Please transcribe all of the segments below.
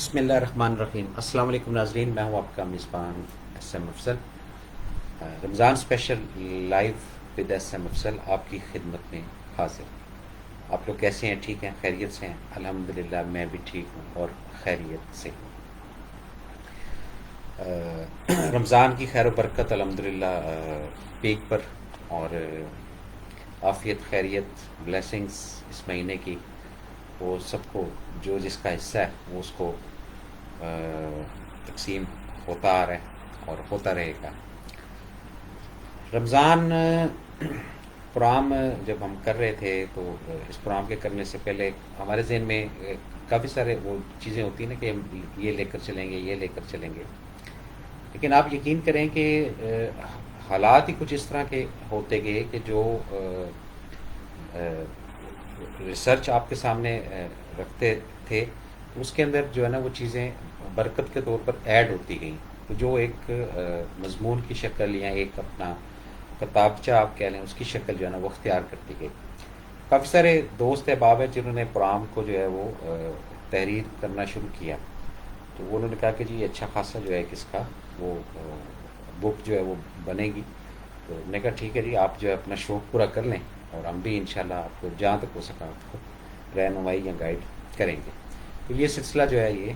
بسم اللہ الرحمن الرحیم۔ السلام علیکم ناظرین، میں ہوں آپ کا میزبان S M Afzal. Ramzan special live with S M Afzal آپ کی خدمت میں حاضر۔ آپ لوگ کیسے ہیں؟ ٹھیک ہیں؟ خیریت سے ہیں؟ الحمدللہ میں بھی ٹھیک ہوں اور خیریت سے ہوں۔ رمضان کی خیر و برکت الحمدللہ پیک پر، اور عافیت، خیریت، بلیسنگز اس مہینے کی وہ سب کو جو جس کا حصہ ہے وہ اس کو تقسیم ہوتا آ رہا ہے اور ہوتا رہے گا۔ رمضان پروگرام جب ہم کر رہے تھے تو اس پروگرام کے کرنے سے پہلے ہمارے ذہن میں کافی سارے وہ چیزیں ہوتی ہیں نا کہ ہم یہ لے کر چلیں گے، یہ لے کر چلیں گے، لیکن آپ یقین کریں کہ حالات ہی کچھ اس طرح کے ہوتے گئے کہ جو ریسرچ آپ کے سامنے رکھتے تھے اس کے اندر جو ہے نا وہ چیزیں برکت کے طور پر ایڈ ہوتی گئیں، تو جو ایک مضمون کی شکل یا ایک اپنا کتابچہ آپ کہہ لیں اس کی شکل جو ہے نا وہ اختیار کرتی گئی۔ کافی سارے دوست احباب ہیں جنہوں نے پروگرام کو جو ہے وہ تحریر کرنا شروع کیا، تو وہ انہوں نے کہا کہ جی اچھا خاصا جو ہے کس کا وہ بک جو ہے وہ بنے گی، تو میں نے کہا ٹھیک ہے جی، آپ جو ہے اپنا شوق پورا کر لیں اور ہم بھی انشاءاللہ آپ کو جہاں تک ہو سکا آپ کو رہنمائی یا گائیڈ کریں گے۔ تو یہ سلسلہ جو ہے یہ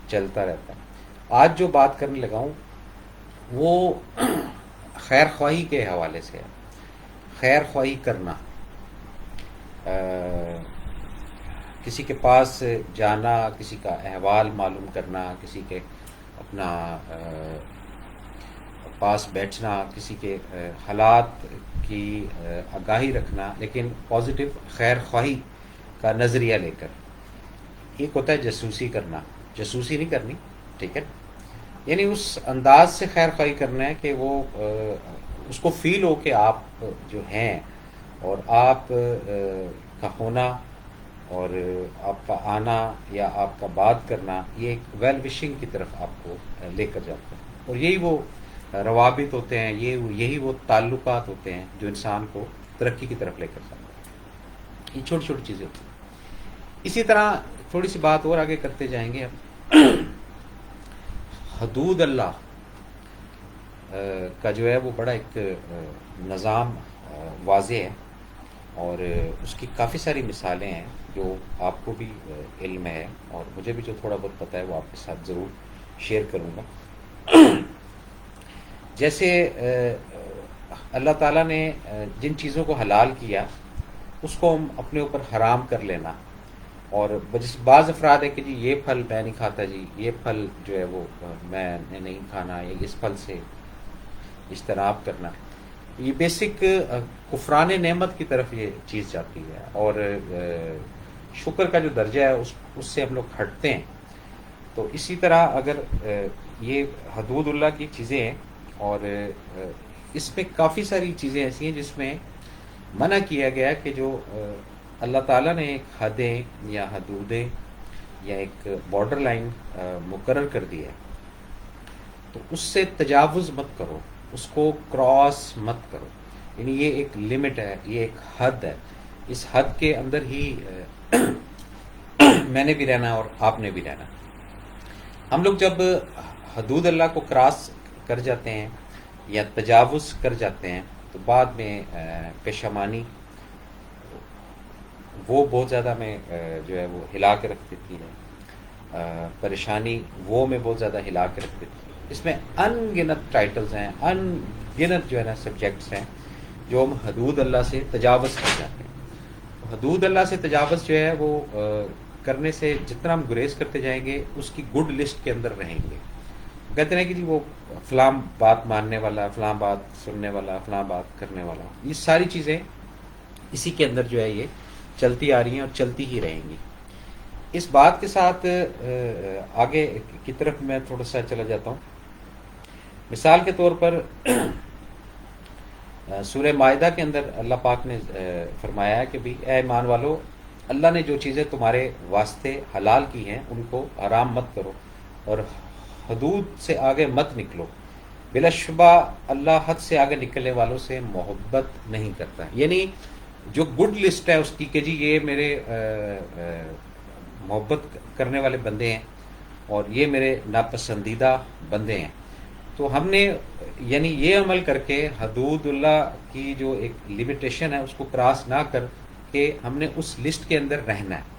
چلتا رہتا ہے۔ آج جو بات کرنے لگا ہوں وہ خیر خواہی کے حوالے سے ہے۔ خیر خواہی کرنا، کسی کے پاس جانا، کسی کا احوال معلوم کرنا، کسی کے اپنا پاس بیٹھنا، کسی کے حالات کی آگاہی رکھنا، لیکن پازیٹیو خیر خواہی کا نظریہ لے کر۔ ایک ہوتا ہے جاسوسی کرنا، جاسوسی نہیں کرنی، ٹھیک ہے، یعنی اس انداز سے خیر خواہی کرنا ہے کہ وہ اس کو فیل ہو کہ آپ جو ہیں اور آپ کا ہونا اور آپ کا آنا یا آپ کا بات کرنا یہ ایک ویل وشنگ کی طرف آپ کو لے کر جاتا ہے، اور یہی وہ روابط ہوتے ہیں، یہی وہ تعلقات ہوتے ہیں جو انسان کو ترقی کی طرف لے کر جاتے ہیں۔ یہ چھوٹی چھوٹی چیزیں ہوتی ہیں۔ اسی طرح تھوڑی سی بات اور آگے کرتے جائیں گے اب۔ حدود اللہ کا جو ہے وہ بڑا ایک نظام واضح ہے، اور اس کی کافی ساری مثالیں ہیں جو آپ کو بھی علم ہے اور مجھے بھی جو تھوڑا بہت پتہ ہے وہ آپ کے ساتھ ضرور شیئر کروں گا۔ جیسے اللہ تعالیٰ نے جن چیزوں کو حلال کیا اس کو ہم اپنے اوپر حرام کر لینا، اور بعض افراد ہے کہ جی یہ پھل میں نہیں کھاتا، جی یہ پھل جو ہے وہ میں نے نہیں کھانا، یا اس پھل سے اجتناب کرنا، یہ بیسک کفران نعمت کی طرف یہ چیز جاتی ہے، اور شکر کا جو درجہ ہے اس سے ہم لوگ ہٹتے ہیں۔ تو اسی طرح اگر یہ حدود اللہ کی چیزیں ہیں، اور اس میں کافی ساری چیزیں ایسی ہیں جس میں منع کیا گیا کہ جو اللہ تعالیٰ نے ایک حدیں یا حدودیں یا ایک بارڈر لائن مقرر کر دی ہے، تو اس سے تجاوز مت کرو، اس کو کراس مت کرو، یعنی یہ ایک لمٹ ہے، یہ ایک حد ہے، اس حد کے اندر ہی میں نے بھی رہنا اور آپ نے بھی رہنا۔ ہم لوگ جب حدود اللہ کو کراس کر جاتے ہیں یا تجاوز کر جاتے ہیں تو بعد میں پیشامانی وہ بہت زیادہ میں جو ہے وہ ہلا کے رکھ دیتی ہے، پریشانی وہ میں بہت زیادہ ہلا کے رکھ دیتی ہے۔ اس میں ان گنت ٹائٹلز ہیں، ان گنت جو ہے نا سبجیکٹس ہیں جو ہم حدود اللہ سے تجاوز کر جاتے ہیں۔ حدود اللہ سے تجاوز جو ہے وہ کرنے سے جتنا ہم گریز کرتے جائیں گے اس کی گڈ لسٹ کے اندر رہیں گے۔ کہتے ہیں کہ جی وہ فلاں بات ماننے والا، فلاں بات سننے والا، فلاں بات کرنے والا، یہ ساری چیزیں اسی کے اندر جو ہے یہ چلتی آ رہی ہیں اور چلتی ہی رہیں گی۔ اس بات کے ساتھ آگے کی طرف میں تھوڑا سا چلا جاتا ہوں۔ مثال کے طور پر سورہ مائدہ کے اندر اللہ پاک نے فرمایا ہے کہ بھی اے ایمان والو، اللہ نے جو چیزیں تمہارے واسطے حلال کی ہیں ان کو حرام مت کرو اور حدود سے آگے مت نکلو، بلا شبہ اللہ حد سے آگے نکلنے والوں سے محبت نہیں کرتا۔ یعنی جو گڈ لسٹ ہے اس کی کہ جی یہ میرے محبت کرنے والے بندے ہیں اور یہ میرے ناپسندیدہ بندے ہیں. تو ہم نے یعنی یہ عمل کر کے حدود اللہ کی جو ایک لمیٹیشن ہے اس کو کراس نہ کر کے ہم نے اس لسٹ کے اندر رہنا ہے،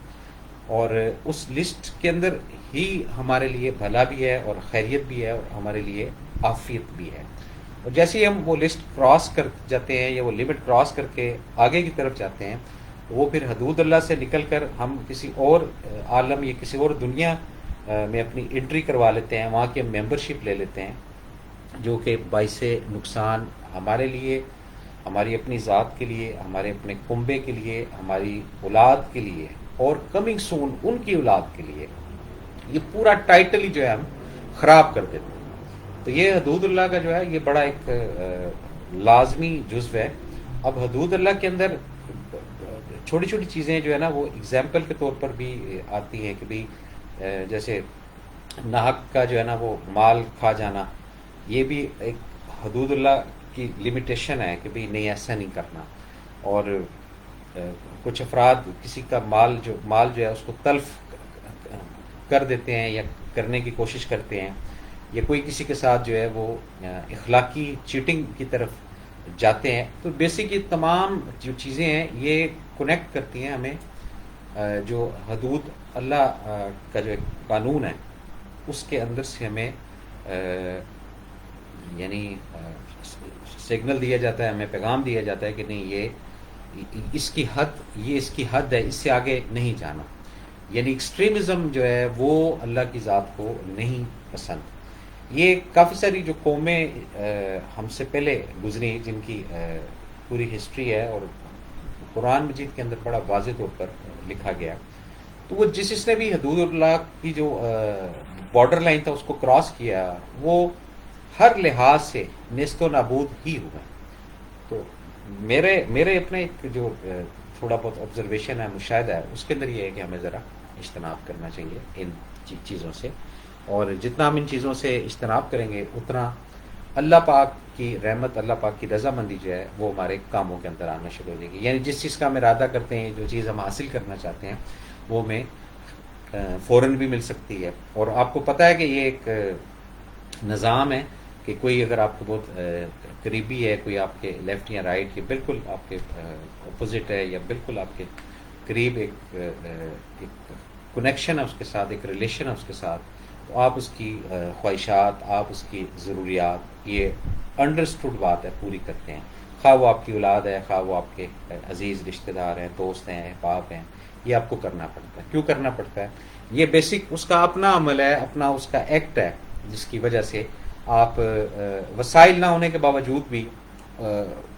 اور اس لسٹ کے اندر ہی ہمارے لیے بھلا بھی ہے اور خیریت بھی ہے اور ہمارے لیے عافیت بھی ہے. اور جیسے ہی ہم وہ لسٹ کراس کر جاتے ہیں یا وہ لمٹ کراس کر کے آگے کی طرف جاتے ہیں، وہ پھر حدود اللہ سے نکل کر ہم کسی اور عالم یا کسی اور دنیا میں اپنی انٹری کروا لیتے ہیں، وہاں کی ہم ممبرشپ لے لیتے ہیں، جو کہ باعث نقصان ہمارے لیے، ہماری اپنی ذات کے لیے، ہمارے اپنے کنبے کے لیے، ہماری اولاد کے لیے اور کمنگ سون ان کی اولاد کے لیے، یہ پورا ٹائٹل ہی جو ہے ہم خراب کر دیتے ہیں. تو یہ حدود اللہ کا جو ہے یہ بڑا ایک لازمی جزو ہے. اب حدود اللہ کے اندر چھوٹی چھوٹی چیزیں جو ہے نا وہ اگزامپل کے طور پر بھی آتی ہیں کہ بھی جیسے ناحق کا جو ہے نا وہ مال کھا جانا، یہ بھی ایک حدود اللہ کی لمیٹیشن ہے کہ بھی نہیں ایسا نہیں کرنا. اور کچھ افراد کسی کا مال جو ہے اس کو تلف کر دیتے ہیں یا کرنے کی کوشش کرتے ہیں، یا کوئی کسی کے ساتھ جو ہے وہ اخلاقی چیٹنگ کی طرف جاتے ہیں. تو بیسک یہ تمام جو چیزیں ہیں یہ کنیکٹ کرتی ہیں ہمیں جو حدود اللہ کا جو ایک قانون ہے اس کے اندر سے ہمیں یعنی سگنل دیا جاتا ہے، ہمیں پیغام دیا جاتا ہے کہ نہیں یہ اس کی حد ہے، اس سے آگے نہیں جانا. یعنی ایکسٹریمزم جو ہے وہ اللہ کی ذات کو نہیں پسند. یہ کافی ساری جو قومیں ہم سے پہلے گزری جن کی پوری ہسٹری ہے اور قرآن مجید کے اندر بڑا واضح طور پر لکھا گیا، تو وہ جس نے بھی حدود اللہ کی جو بارڈر لائن تھا اس کو کراس کیا وہ ہر لحاظ سے نیست و نابود ہی ہوا. تو میرے اپنے ایک جو تھوڑا بہت آبزرویشن ہے، مشاہدہ ہے، اس کے اندر یہ ہے کہ ہمیں ذرا اجتناب کرنا چاہیے ان چیزوں سے، اور جتنا ہم ان چیزوں سے اجتناب کریں گے اتنا اللہ پاک کی رحمت، اللہ پاک کی رضامندی جو ہے وہ ہمارے کاموں کے اندر آنا شروع ہو جائے گی. یعنی جس چیز کا ہم ارادہ کرتے ہیں، جو چیز ہم حاصل کرنا چاہتے ہیں، وہ ہمیں فوراً بھی مل سکتی ہے. اور آپ کو پتہ ہے کہ یہ ایک نظام ہے کہ کوئی اگر آپ کو بہت قریبی ہے، کوئی آپ کے لیفٹ یا رائٹ یا بالکل آپ کے اپوزٹ ہے یا بالکل آپ کے قریب ایک کنیکشن ہے اس کے ساتھ، ایک ریلیشن ہے اس کے ساتھ، تو آپ اس کی خواہشات، آپ اس کی ضروریات، یہ انڈرسٹوڈ بات ہے، پوری کرتے ہیں. خواہ وہ آپ کی اولاد ہے، خواہ وہ آپ کے عزیز رشتہ دار ہیں، دوست ہیں، احباب ہیں، یہ آپ کو کرنا پڑتا ہے. کیوں کرنا پڑتا ہے؟ یہ بیسک اس کا اپنا عمل ہے، اپنا اس کا ایکٹ ہے، جس کی وجہ سے آپ وسائل نہ ہونے کے باوجود بھی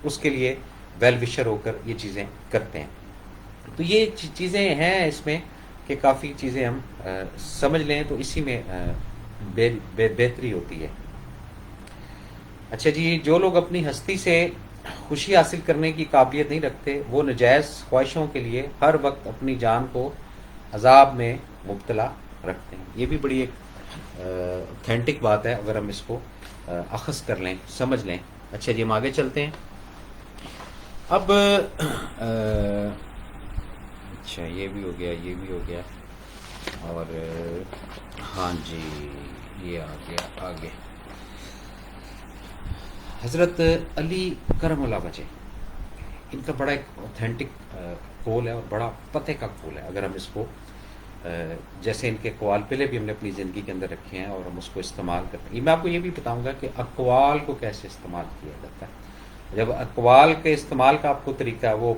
اس کے لیے ویل وشر ہو کر یہ چیزیں کرتے ہیں. تو یہ چیزیں ہیں اس میں کہ کافی چیزیں ہم سمجھ لیں تو اسی میں بہتری ہوتی ہے. اچھا جی، جو لوگ اپنی ہستی سے خوشی حاصل کرنے کی قابلیت نہیں رکھتے وہ نجائز خواہشوں کے لیے ہر وقت اپنی جان کو عذاب میں مبتلا رکھتے ہیں. یہ بھی بڑی ایک اوتھینٹک بات ہے اگر ہم اس کو اخذ کر لیں، سمجھ لیں. اچھا جی، ہم آگے چلتے ہیں. اب اچھا یہ بھی ہو گیا، یہ بھی ہو گیا، اور ہاں جی یہ آ گیا آگے. حضرت علی کرم اللہ وجہ، ان کا بڑا ایک اوتھینٹک قول ہے اور بڑا پتے کا قول ہے. اگر ہم اس کو جیسے ان کے اقوال پہلے بھی ہم نے اپنی زندگی کے اندر رکھے ہیں اور ہم اس کو استعمال کرتے ہیں. میں آپ کو یہ بھی بتاؤں گا کہ اقوال کو کیسے استعمال کیا جاتا ہے. جب اقوال کے استعمال کا آپ کو طریقہ وہ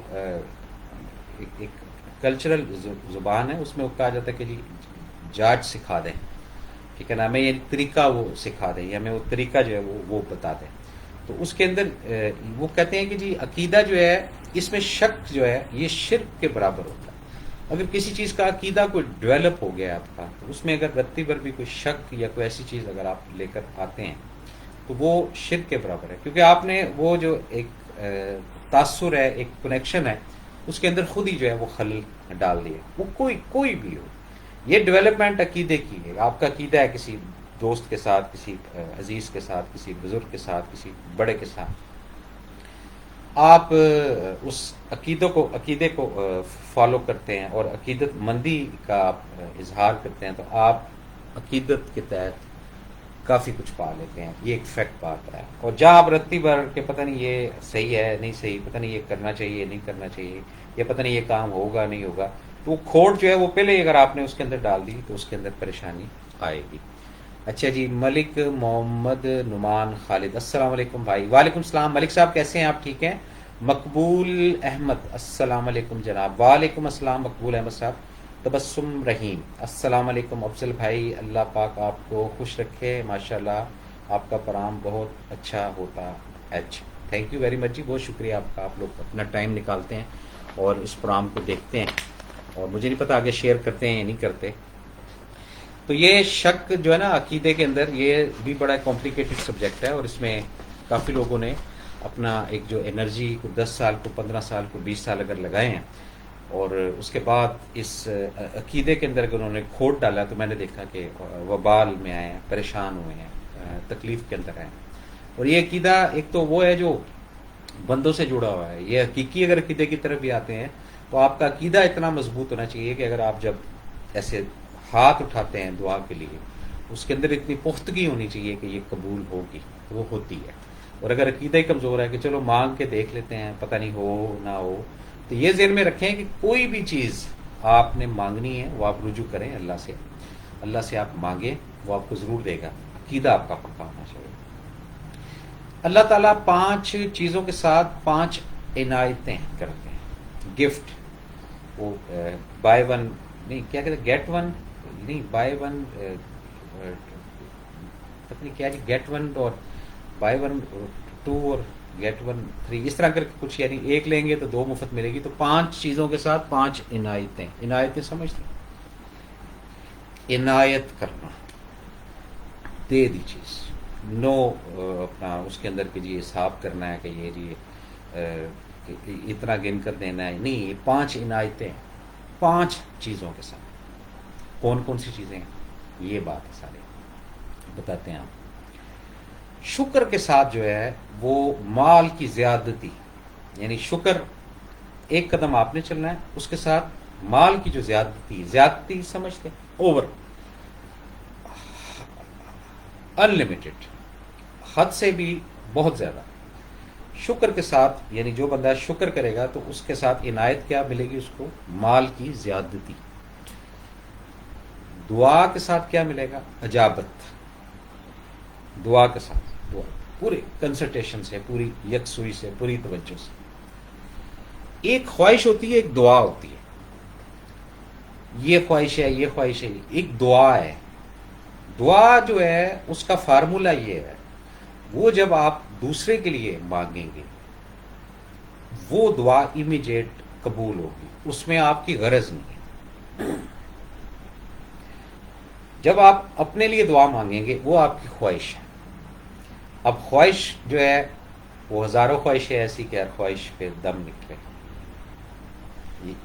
ایک کلچرل زبان ہے، اس میں وہ کہا جاتا ہے کہ جی جاج سکھا دیں، ٹھیک ہے نا، ہمیں یہ طریقہ وہ سکھا دیں یا ہمیں وہ طریقہ جو ہے وہ بتا دیں. تو اس کے اندر وہ کہتے ہیں کہ جی عقیدہ جو ہے اس میں شک جو ہے یہ شرک کے برابر ہوتا ہے. اگر کسی چیز کا عقیدہ کوئی ڈیولپ ہو گیا آپ کا، تو اس میں اگر رتی بھر بھی کوئی شک یا کوئی ایسی چیز اگر آپ لے کر آتے ہیں تو وہ شرک کے برابر ہے، کیونکہ آپ نے وہ جو ایک تاثر ہے، ایک کنیکشن ہے، اس کے اندر خود ہی جو ہے وہ خلل ڈال دیے. وہ کوئی بھی ہو، یہ ڈیولپمنٹ عقیدے کی ہے. آپ کا عقیدہ ہے کسی دوست کے ساتھ، کسی عزیز کے ساتھ، کسی بزرگ کے ساتھ، کسی بڑے کے ساتھ، آپ اس عقیدے کو فالو کرتے ہیں اور عقیدت مندی کا آپ اظہار کرتے ہیں، تو آپ عقیدت کے تحت کافی کچھ پا لیتے ہیں. یہ ایک فیکٹ بات ہے. اور جہاں آپ رتی بھر کہ پتہ نہیں یہ صحیح ہے نہیں صحیح، پتہ نہیں یہ کرنا چاہیے نہیں کرنا چاہیے، یا پتہ نہیں یہ کام ہوگا نہیں ہوگا، تو وہ کھوٹ جو ہے وہ پہلے ہی اگر آپ نے اس کے اندر ڈال دی تو اس کے اندر پریشانی آئے گی. اچھا جی، ملک محمد نعمان خالد، السلام علیکم بھائی. وعلیکم السلام ملک صاحب، کیسے ہیں آپ؟ ٹھیک ہیں. مقبول احمد، السلام علیکم جناب. وعلیکم السلام مقبول احمد صاحب. تبسم رحیم، السلام علیکم. افضل بھائی، اللہ پاک آپ کو خوش رکھے، ماشاءاللہ آپ کا پرام بہت اچھا ہوتا ہے. تھینک یو ویری مچ جی، بہت شکریہ آپ کا. آپ لوگ اپنا ٹائم نکالتے ہیں اور اس پرام کو دیکھتے ہیں، اور مجھے نہیں پتا آگے شیئر کرتے ہیں یا نہیں کرتے. تو یہ شک جو ہے نا عقیدے کے اندر، یہ بھی بڑا کمپلیکیٹڈ سبجیکٹ ہے، اور اس میں کافی لوگوں نے اپنا ایک جو انرجی کو 10 سال کو 15 سال کو 20 سال اگر لگائے ہیں، اور اس کے بعد اس عقیدے کے اندر اگر انہوں نے کھوٹ ڈالا، تو میں نے دیکھا کہ وبال میں آئے ہیں، پریشان ہوئے ہیں، تکلیف کے اندر آئے ہیں. اور یہ عقیدہ ایک تو وہ ہے جو بندوں سے جڑا ہوا ہے. یہ حقیقی اگر عقیدے کی طرف بھی آتے ہیں تو آپ کا عقیدہ اتنا مضبوط ہونا چاہیے کہ اگر آپ جب ایسے ہاتھ اٹھاتے ہیں دعا کے لیے، اس کے اندر اتنی پختگی ہونی چاہیے کہ یہ قبول ہوگی. وہ ہوتی ہے. اور اگر عقیدہ ہی کمزور ہے کہ چلو مانگ کے دیکھ لیتے ہیں، پتہ نہیں ہو نہ ہو، تو یہ ذہن میں رکھیں کہ کوئی بھی چیز آپ نے مانگنی ہے وہ آپ رجوع کریں اللہ سے. اللہ سے آپ مانگیں، وہ آپ کو ضرور دے گا. عقیدہ آپ کا پکا ہونا چاہیے. اللہ تعالیٰ 5 چیزوں کے ساتھ 5 عنایتیں کرتے ہیں. گفٹ، وہ بائی ون نہیں، کیا کہتے ہیں، گیٹ ون نہیں، بائی ون، پتہ نہیں کیا جی، گیٹ ون اور بائی ون 2 اور گیٹ ون 3، اس طرح کر کے کچھ، یعنی ایک لیں گے تو 2 مفت ملے گی. تو 5 چیزوں کے ساتھ 5 عنایتیں. عنایتیں سمجھتے ہیں؟ عنایت کرنا، دے دی چیز، نو اپنا اس کے اندر کہ جی حساب کرنا ہے کہ یہ جی اتنا گن کر دینا ہے، نہیں. یہ 5 عنایتیں 5 چیزوں کے ساتھ. کون کون سی چیزیں ہیں؟ یہ بات ہے سارے بتاتے ہیں. آپ شکر کے ساتھ جو ہے وہ مال کی زیادتی، یعنی شکر ایک قدم آپ نے چلنا ہے، اس کے ساتھ مال کی جو زیادتی سمجھتے، اوور، انلمیٹڈ، حد سے بھی بہت زیادہ. شکر کے ساتھ، یعنی جو بندہ شکر کرے گا تو اس کے ساتھ عنایت کیا ملے گی؟ اس کو مال کی زیادتی. دعا کے ساتھ کیا ملے گا؟ اجابت. دعا کے ساتھ، دعا پورے کنسنٹریشن سے، پوری یکسوئی سے، پوری توجہ سے. ایک خواہش ہوتی ہے، ایک دعا ہوتی ہے. یہ خواہش ہے، یہ خواہش ہے، ایک دعا ہے. دعا جو ہے اس کا فارمولہ یہ ہے، وہ جب آپ دوسرے کے لیے مانگیں گے وہ دعا امیجیٹ قبول ہوگی، اس میں آپ کی غرض نہیں ہے. جب آپ اپنے لیے دعا مانگیں گے وہ آپ کی خواہش ہے. اب خواہش جو ہے وہ ہزاروں خواہشیں ایسی کہ ہر خواہش پہ دم نکلے.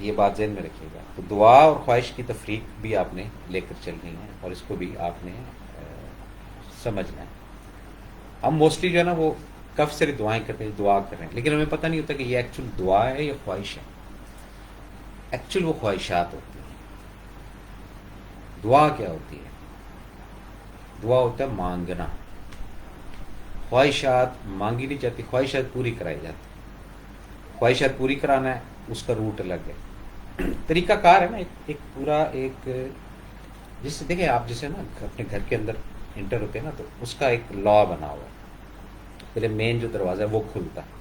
یہ بات ذہن میں رکھیے گا. تو دعا اور خواہش کی تفریق بھی آپ نے لے کر چلنی ہے، اور اس کو بھی آپ نے سمجھنا ہے. ہم موسٹلی جو ہے نا وہ کف سے دعائیں کرتے ہیں، دعا کر رہے ہیں، لیکن ہمیں پتہ نہیں ہوتا کہ یہ ایکچوئل دعا ہے یا خواہش ہے. ایکچوئل وہ خواہشات ہوتی ہیں. دعا کیا ہوتی ہے؟ دعا ہوتا ہے مانگنا. خواہشات مانگی نہیں جاتی، خواہشات پوری کرائی جاتی. خواہشات پوری کرانا ہے، اس کا روٹ الگ ہے. طریقہ کار ہے نا، ایک پورا ایک، جس سے دیکھیں آپ جسے نا اپنے گھر کے اندر انٹر ہوتے ہیں نا، تو اس کا ایک لا بنا ہوا ہے. پہلے مین جو دروازہ ہے وہ کھلتا ہے،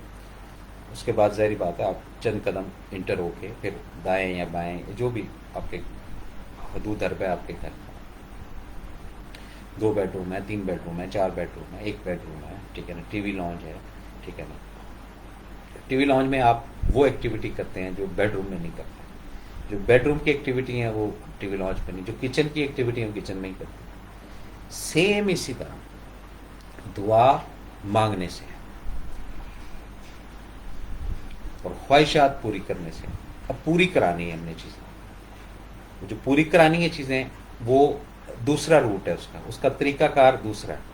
اس کے بعد ظاہری بات ہے آپ چند قدم انٹر ہو کے پھر دائیں یا بائیں جو بھی آپ کے حدود حرب ہے آپ کے گھر کا، 2 بیڈ روم ہے، 3 بیڈ روم ہے، 4 بیڈ روم ہے، 1 بیڈ روم ہے، ٹھیک ہے نا، ٹی وی لانج ہے، ٹھیک ہے نا. ٹی وی لانج میں آپ وہ ایکٹیویٹی کرتے ہیں جو بیڈ روم میں نہیں کرتے. جو بیڈ روم کی ایکٹیویٹی ہیں وہ ٹی وی لانج پہ نہیں. جو کچن کی ایکٹیویٹی ہیں وہ کچن میں ہی کرتے ہیں. سیم اسی طرح دعا مانگنے سے اور خواہشات پوری کرنے سے. اب پوری کرانی ہے ہم نے چیزیں، جو پوری کرانی ہے چیزیں وہ دوسرا روٹ ہے، اس کا طریقہ کار دوسرا ہے.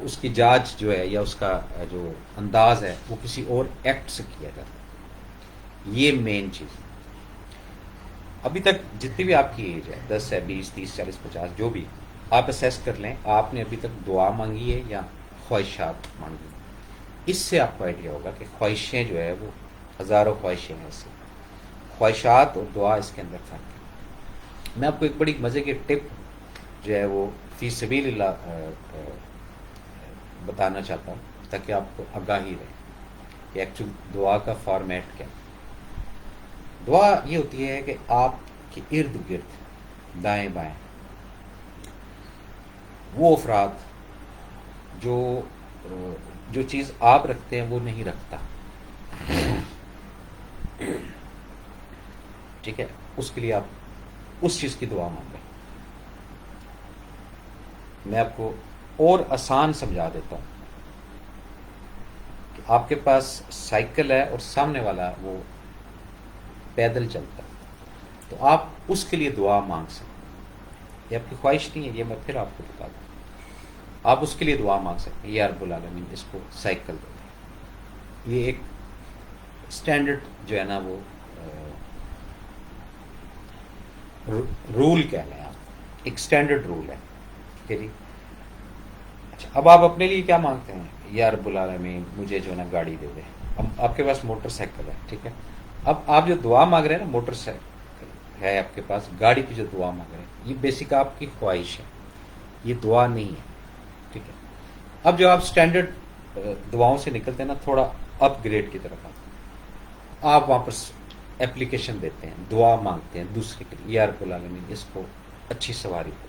اس کی جانچ جو ہے یا اس کا جو انداز ہے وہ کسی اور ایکٹ سے کیا جاتا ہے. یہ مین چیز. ابھی تک جتنی بھی آپ کی ایج ہے، 10 ہے، 20، 30، 40، 50، جو بھی، آپ اسیس کر لیں آپ نے ابھی تک دعا مانگی ہے یا خواہشات مانگی. اس سے آپ کو آئیڈیا ہوگا کہ خواہشیں جو ہے وہ ہزاروں خواہشیں ہیں. اس سے خواہشات اور دعا اس کے اندر فرق ہے. میں آپ کو ایک بڑی مزے کی ٹپ جو ہے وہ فی سبیل اللہ بتانا چاہتا ہوں تاکہ آپ کو آگاہی رہے کہ ایکچوئل دعا کا فارمیٹ کیا. دعا یہ ہوتی ہے کہ آپ کے ارد گرد دائیں بائیں وہ افراد جو چیز آپ رکھتے ہیں وہ نہیں رکھتا. ٹھیک ہے, اس کے لیے آپ اس چیز کی دعا مانگیں. میں آپ کو اور آسان سمجھا دیتا ہوں کہ آپ کے پاس سائیکل ہے اور سامنے والا وہ پیدل چلتا ہے, تو آپ اس کے لیے دعا مانگ سکتے ہیں. یہ آپ کی خواہش نہیں ہے, یہ میں پھر آپ کو بتا دوں. آپ اس کے لیے دعا مانگ سکتے ہیں, یا رب العالمین اس کو سائیکل دے دیں. یہ ایک اسٹینڈرڈ جو ہے نا وہ رول کہہ لیں آپ, ایک اسٹینڈرڈ رول ہے. ٹھیک ہے جی. اچھا, اب آپ اپنے لیے کیا مانگتے ہیں؟ یا رب العالمین مجھے جو ہے نا گاڑی دے دے. اب آپ کے پاس موٹر سائیکل ہے, ٹھیک ہے. اب آپ جو دعا مانگ رہے ہیں نا, موٹر سائیکل ہے آپ کے پاس, گاڑی کی جو دعا مانگ رہے ہیں, یہ بیسک آپ کی خواہش ہے, یہ دعا نہیں ہے. ٹھیک ہے. اب جو آپ اسٹینڈرڈ دعاؤں سے نکلتے ہیں نا, تھوڑا اپ گریڈ کی طرف آپ وہاں پر اپلیکیشن دیتے ہیں, دعا مانگتے ہیں دوسرے کے لیے, یا رب العالمین اس کو اچھی سواری دے.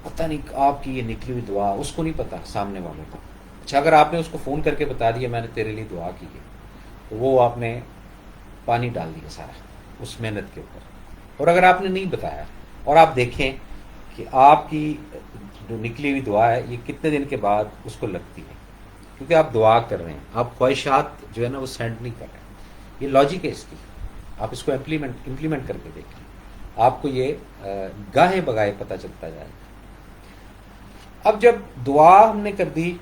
پتہ نہیں آپ کی یہ نکلی ہوئی دعا اس کو نہیں پتا, سامنے والے کو. اچھا, اگر آپ نے اس کو فون کر کے بتا دیا میں نے تیرے لیے دعا کی ہے, تو وہ آپ نے پانی ڈال دیا سارا اس محنت کے اوپر. اور اگر آپ نے نہیں بتایا اور آپ دیکھیں کہ آپ کی جو نکلی ہوئی دعا ہے یہ کتنے دن کے بعد اس کو لگتی ہے, کیونکہ آپ دعا کر رہے ہیں, آپ خواہشات جو ہے نا وہ سینڈ نہیں کر رہے ہیں. یہ لاجک ہے اس کی, آپ اس کو امپلیمنٹ کر کے دیکھیں, آپ کو یہ گاہے بگاہے پتہ چلتا جائے گا. اب جب دعا ہم نے کر دی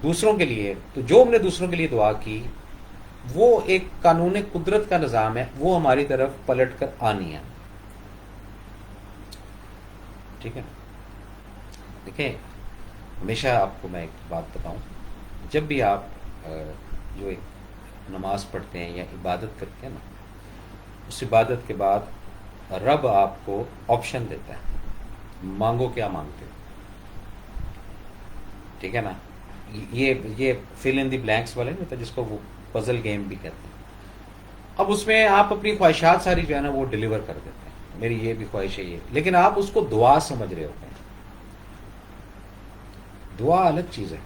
دوسروں کے لیے, تو جو ہم نے دوسروں کے لیے دعا کی وہ ایک قانون قدرت کا نظام ہے, وہ ہماری طرف پلٹ کر آنی ہے. ٹھیک ہے. دیکھیں, ہمیشہ آپ کو میں ایک بات بتاؤں, جب بھی آپ جو ایک نماز پڑھتے ہیں یا عبادت کرتے ہیں نا, اس عبادت کے بعد رب آپ کو آپشن دیتا ہے, مانگو کیا مانگتے ہو. ٹھیک ہے نا. یہ فل ان دی بلینکس والے نہیں ہوتا جس کو وہ پزل گیم بھی کہتے ہیں. اب اس میں آپ اپنی خواہشات ساری جو ہے نا وہ ڈیلیور کر دیتے ہیں, میری یہ بھی خواہش ہے یہ, لیکن آپ اس کو دعا سمجھ رہے ہوتے ہیں. دعا الگ چیز ہے.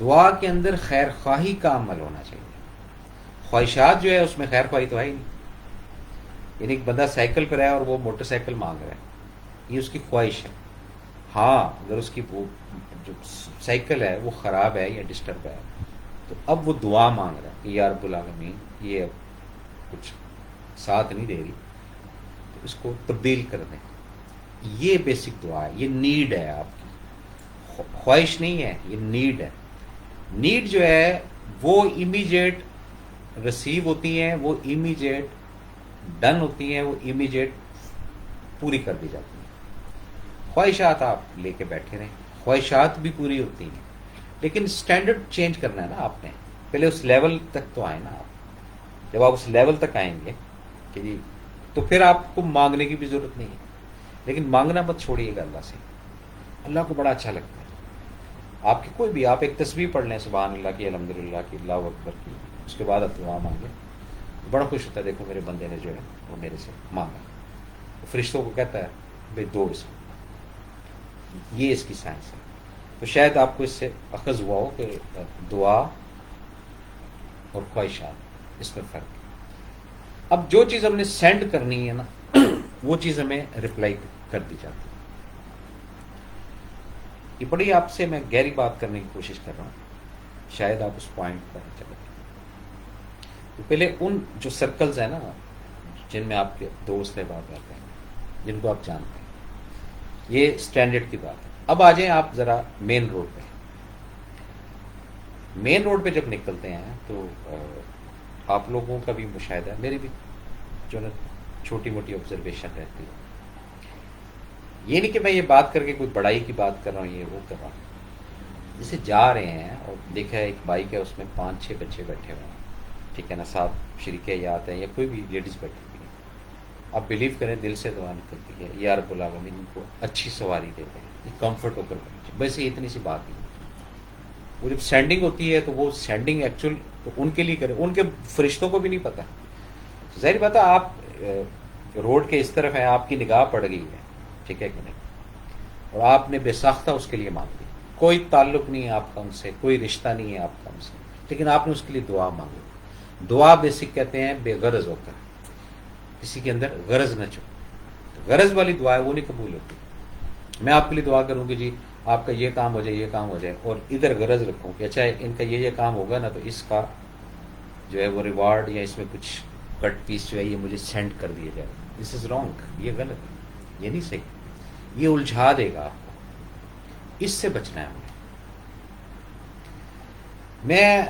دعا کے اندر خیر خواہی کا عمل ہونا چاہیے. خواہشات جو ہے اس میں خیر خواہی تو ہے ہی نہیں. یعنی ایک بندہ سائیکل پر ہے اور وہ موٹر سائیکل مانگ رہا ہے, یہ اس کی خواہش ہے. ہاں, اگر اس کی وہ جو سائیکل ہے وہ خراب ہے یا ڈسٹرب ہے, تو اب وہ دعا مانگ رہا ہے کہ یا رب العالمین یہ اب کچھ ساتھ نہیں دے رہی, تو اس کو تبدیل کر دیں. یہ بیسک دعا ہے, یہ نیڈ ہے آپ کی, خواہش نہیں ہے, یہ نیڈ ہے. نیڈ جو ہے وہ امیجیٹ ریسیو ہوتی ہیں, وہ امیجیٹ ڈن ہوتی ہیں, وہ امیجیٹ پوری کر دی جاتی ہیں. خواہشات آپ لے کے بیٹھے رہیں, خواہشات بھی پوری ہوتی ہیں, لیکن سٹینڈرڈ چینج کرنا ہے نا آپ نے. پہلے اس لیول تک تو آئیں نا آپ. جب آپ اس لیول تک آئیں گے کہ جی, تو پھر آپ کو مانگنے کی بھی ضرورت نہیں ہے. لیکن مانگنا مت چھوڑیے گا اللہ سے, اللہ کو بڑا اچھا لگتا ہے. آپ کی کوئی بھی, آپ ایک تسبیح پڑھ لیں, سبحان اللہ کی, الحمدللہ کی, اللہ اکبر کی, اس کے بعد آپ دعا مانگیں, بڑا خوش ہوتا ہے. دیکھو میرے بندے نے جو ہے وہ میرے سے مانگا, فرشتوں کو کہتا ہے بھائی دو اس کو. یہ اس کی سائنس ہے. تو شاید آپ کو اس سے اخذ ہوا ہو کہ دعا اور خواہشات اس میں فرق ہے. اب جو چیز ہم نے سینڈ کرنی ہے نا وہ چیز ہمیں رپلائی کر دی جاتی ہے. یہ بڑی آپ سے میں گہری بات کرنے کی کوشش کر رہا ہوں, شاید آپ اس پوائنٹ پر چلے. تو پہلے ان جو سرکلز ہیں نا جن میں آپ کے دوست احباب رہتے ہیں, جن کو آپ جانتے ہیں, یہ اسٹینڈرڈ کی بات ہے. اب آ جائیں آپ ذرا مین روڈ پہ. مین روڈ پہ جب نکلتے ہیں تو آپ لوگوں کا بھی مشاہدہ ہے, میری بھی جو نا چھوٹی موٹی آبزرویشن رہتی ہے. یہ نہیں کہ میں یہ بات کر کے کوئی بڑائی کی بات کر رہا ہوں، یہ وہ کر رہا ہوں. جیسے جا رہے ہیں اور دیکھا ہے ایک بائک ہے، اس میں 5-6 بچے بیٹھے ہوئے ہیں، ٹھیک ہے نا، 7 شریک حیات ہیں یا کوئی بھی لیڈیز بیٹھی ہوئی ہیں. آپ بلیو کریں دل سے دعا نکلتی ہے یا رب العالمین ان کو اچھی سواری دیتے ہیں، کمفرٹ ہو کر بیٹھے. بس یہ اتنی سی بات ہے. وہ جب سینڈنگ ہوتی ہے تو وہ سینڈنگ ایکچوئل تو ان کے لیے کرے، ان کے فرشتوں کو بھی نہیں پتہ. ظاہر بات ہے آپ روڈ کے اس طرف ہیں، آپ کی نگاہ پڑ گئی ہے، ٹھیک ہے کہ نہیں، اور آپ نے بے ساختہ اس کے لیے مانگ لی. کوئی تعلق نہیں ہے آپ کا ان سے، کوئی رشتہ نہیں ہے آپ کا ان سے، لیکن آپ نے اس کے لیے دعا مانگی. دعا بیسک کہتے ہیں بے غرض ہو کر، کسی کے اندر غرض نہ چھپے. غرض والی دعا ہے وہ نہیں قبول ہوتی. میں آپ کے لیے دعا کروں کہ جی آپ کا یہ کام ہو جائے، یہ کام ہو جائے، اور ادھر غرض رکھوں کہ اچھا ان کا یہ کام ہوگا نا تو اس کا جو ہے وہ ریوارڈ یا اس میں کچھ کٹ پیس جو ہے یہ مجھے سینڈ کر دیا جائے. دس از رانگ، یہ غلط ہے، یہ نہیں صحیح، یہ الجھا دے گا آپ کو. اس سے بچنا ہے ہمیں. میں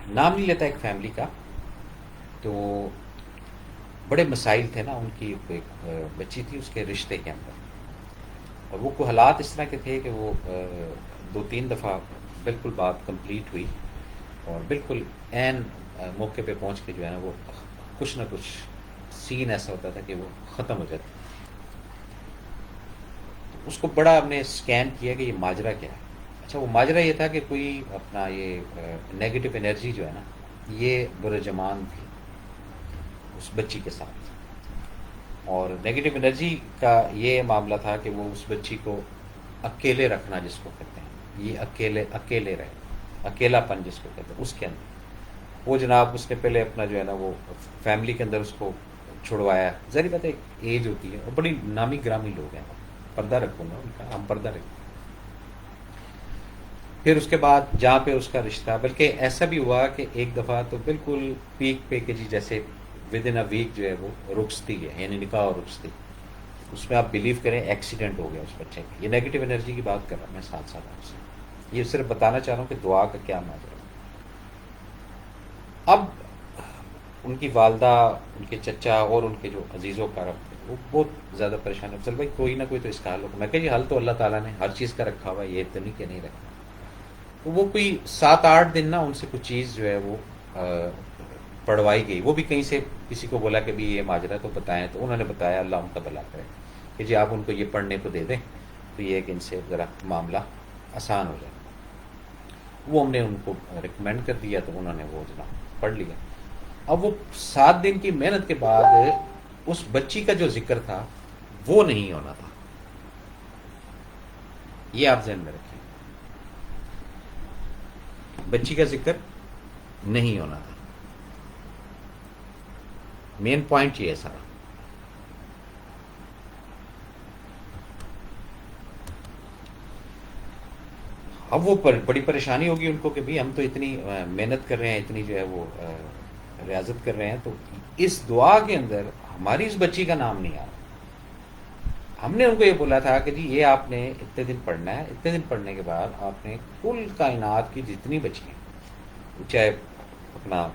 نام نہیں لیتا ایک فیملی کا، تو بڑے مسائل تھے نا ان کی. ایک بچی تھی اس کے رشتے کے اندر، اور وہ کوئی حالات اس طرح کے تھے کہ وہ 2-3 دفعہ بالکل بات کمپلیٹ ہوئی، اور بالکل عین موقع پہ پہنچ کے جو ہے نا وہ کچھ نہ کچھ سین ایسا ہوتا تھا کہ وہ ختم ہو جاتا. اس کو بڑا ہم نے اسکین کیا کہ یہ ماجرا کیا ہے. اچھا وہ ماجرا یہ تھا کہ کوئی اپنا یہ نیگیٹو انرجی جو ہے نا یہ برجمان تھی اس بچی کے ساتھ. اور نیگیٹو انرجی کا یہ معاملہ تھا کہ وہ اس بچی کو اکیلے رکھنا جس کو کہتے ہیں، یہ اکیلے رہے، اکیلا پن جس کو کہتے ہیں اس کے اندر. وہ جناب اس نے پہلے اپنا جو ہے نا وہ فیملی کے اندر اس کو چھڑوایا. ظاہر بات ہے ایک ایج ہوتی ہے، اور بڑی نامی گرامی لوگ ہیں، پردہ رکھوں گا ان کا، ہم پردہ رکھیں. پھر اس کے بعد جہاں پہ اس کا رشتہ، بلکہ ایسا بھی ہوا کہ ایک دفعہ تو بالکل پیک پہ کہ جی جیسے ود ان اے ویک جو ہے وہ رخصتی ہے، یعنی نکاح اور رخصتی. اس میں آپ بلیو کریں ایکسیڈنٹ ہو گیا اس بچے کا. یہ نیگیٹو انرجی کی بات کر رہا ہوں میں ساتھ ساتھ آپ سے. یہ صرف بتانا چاہ رہا ہوں کہ دعا کا کیا ماجرا ہے. اب ان کی والدہ، ان کے چچا اور ان کے جو عزیز و کرم تھے وہ بہت زیادہ پریشان ہے. چل بھائی کوئی نہ کوئی تو اس کا حل ہوگا. میں کہ جی حل تو اللہ تعالیٰ نے ہر چیز کا رکھا ہوا ہے، یہ تو نہیں کہ نہیں رکھا. تو وہ کوئی 7-8 دن نا ان سے کچھ چیز جو ہے وہ پڑھوائی گئی. وہ بھی کہیں سے کسی کو بولا کہ بھی یہ ماجرا تو بتائیں، تو انہوں نے بتایا، اللہ ان کا بھلا کرے، کہ جی آپ ان کو یہ پڑھنے کو دے دیں تو یہ کہ ان سے ذرا معاملہ آسان ہو جائے. وہ ہم نے ان کو ریکمینڈ کر دیا تو انہوں نے وہ جناب پڑھ لیا. اب وہ 7 دن کی محنت کے بعد اس بچی کا جو ذکر تھا وہ نہیں ہونا تھا. یہ آپ ذہن میں رکھیں، بچی کا ذکر نہیں ہونا تھا. مین پوائنٹ یہ ہے سارا. اب وہ بڑی پریشانی ہوگی ان کو کہ بھی ہم تو اتنی محنت کر رہے ہیں، اتنی جو ہے وہ ریاضت کر رہے ہیں، تو اس دعا کے اندر ہماری اس بچی کا نام نہیں آ رہا. ہم نے ان کو یہ بولا تھا کہ جی یہ آپ نے اتنے دن پڑھنا ہے، اتنے دن پڑھنے کے بعد آپ نے کل کائنات کی جتنی بچی ہیں، چاہے اپنا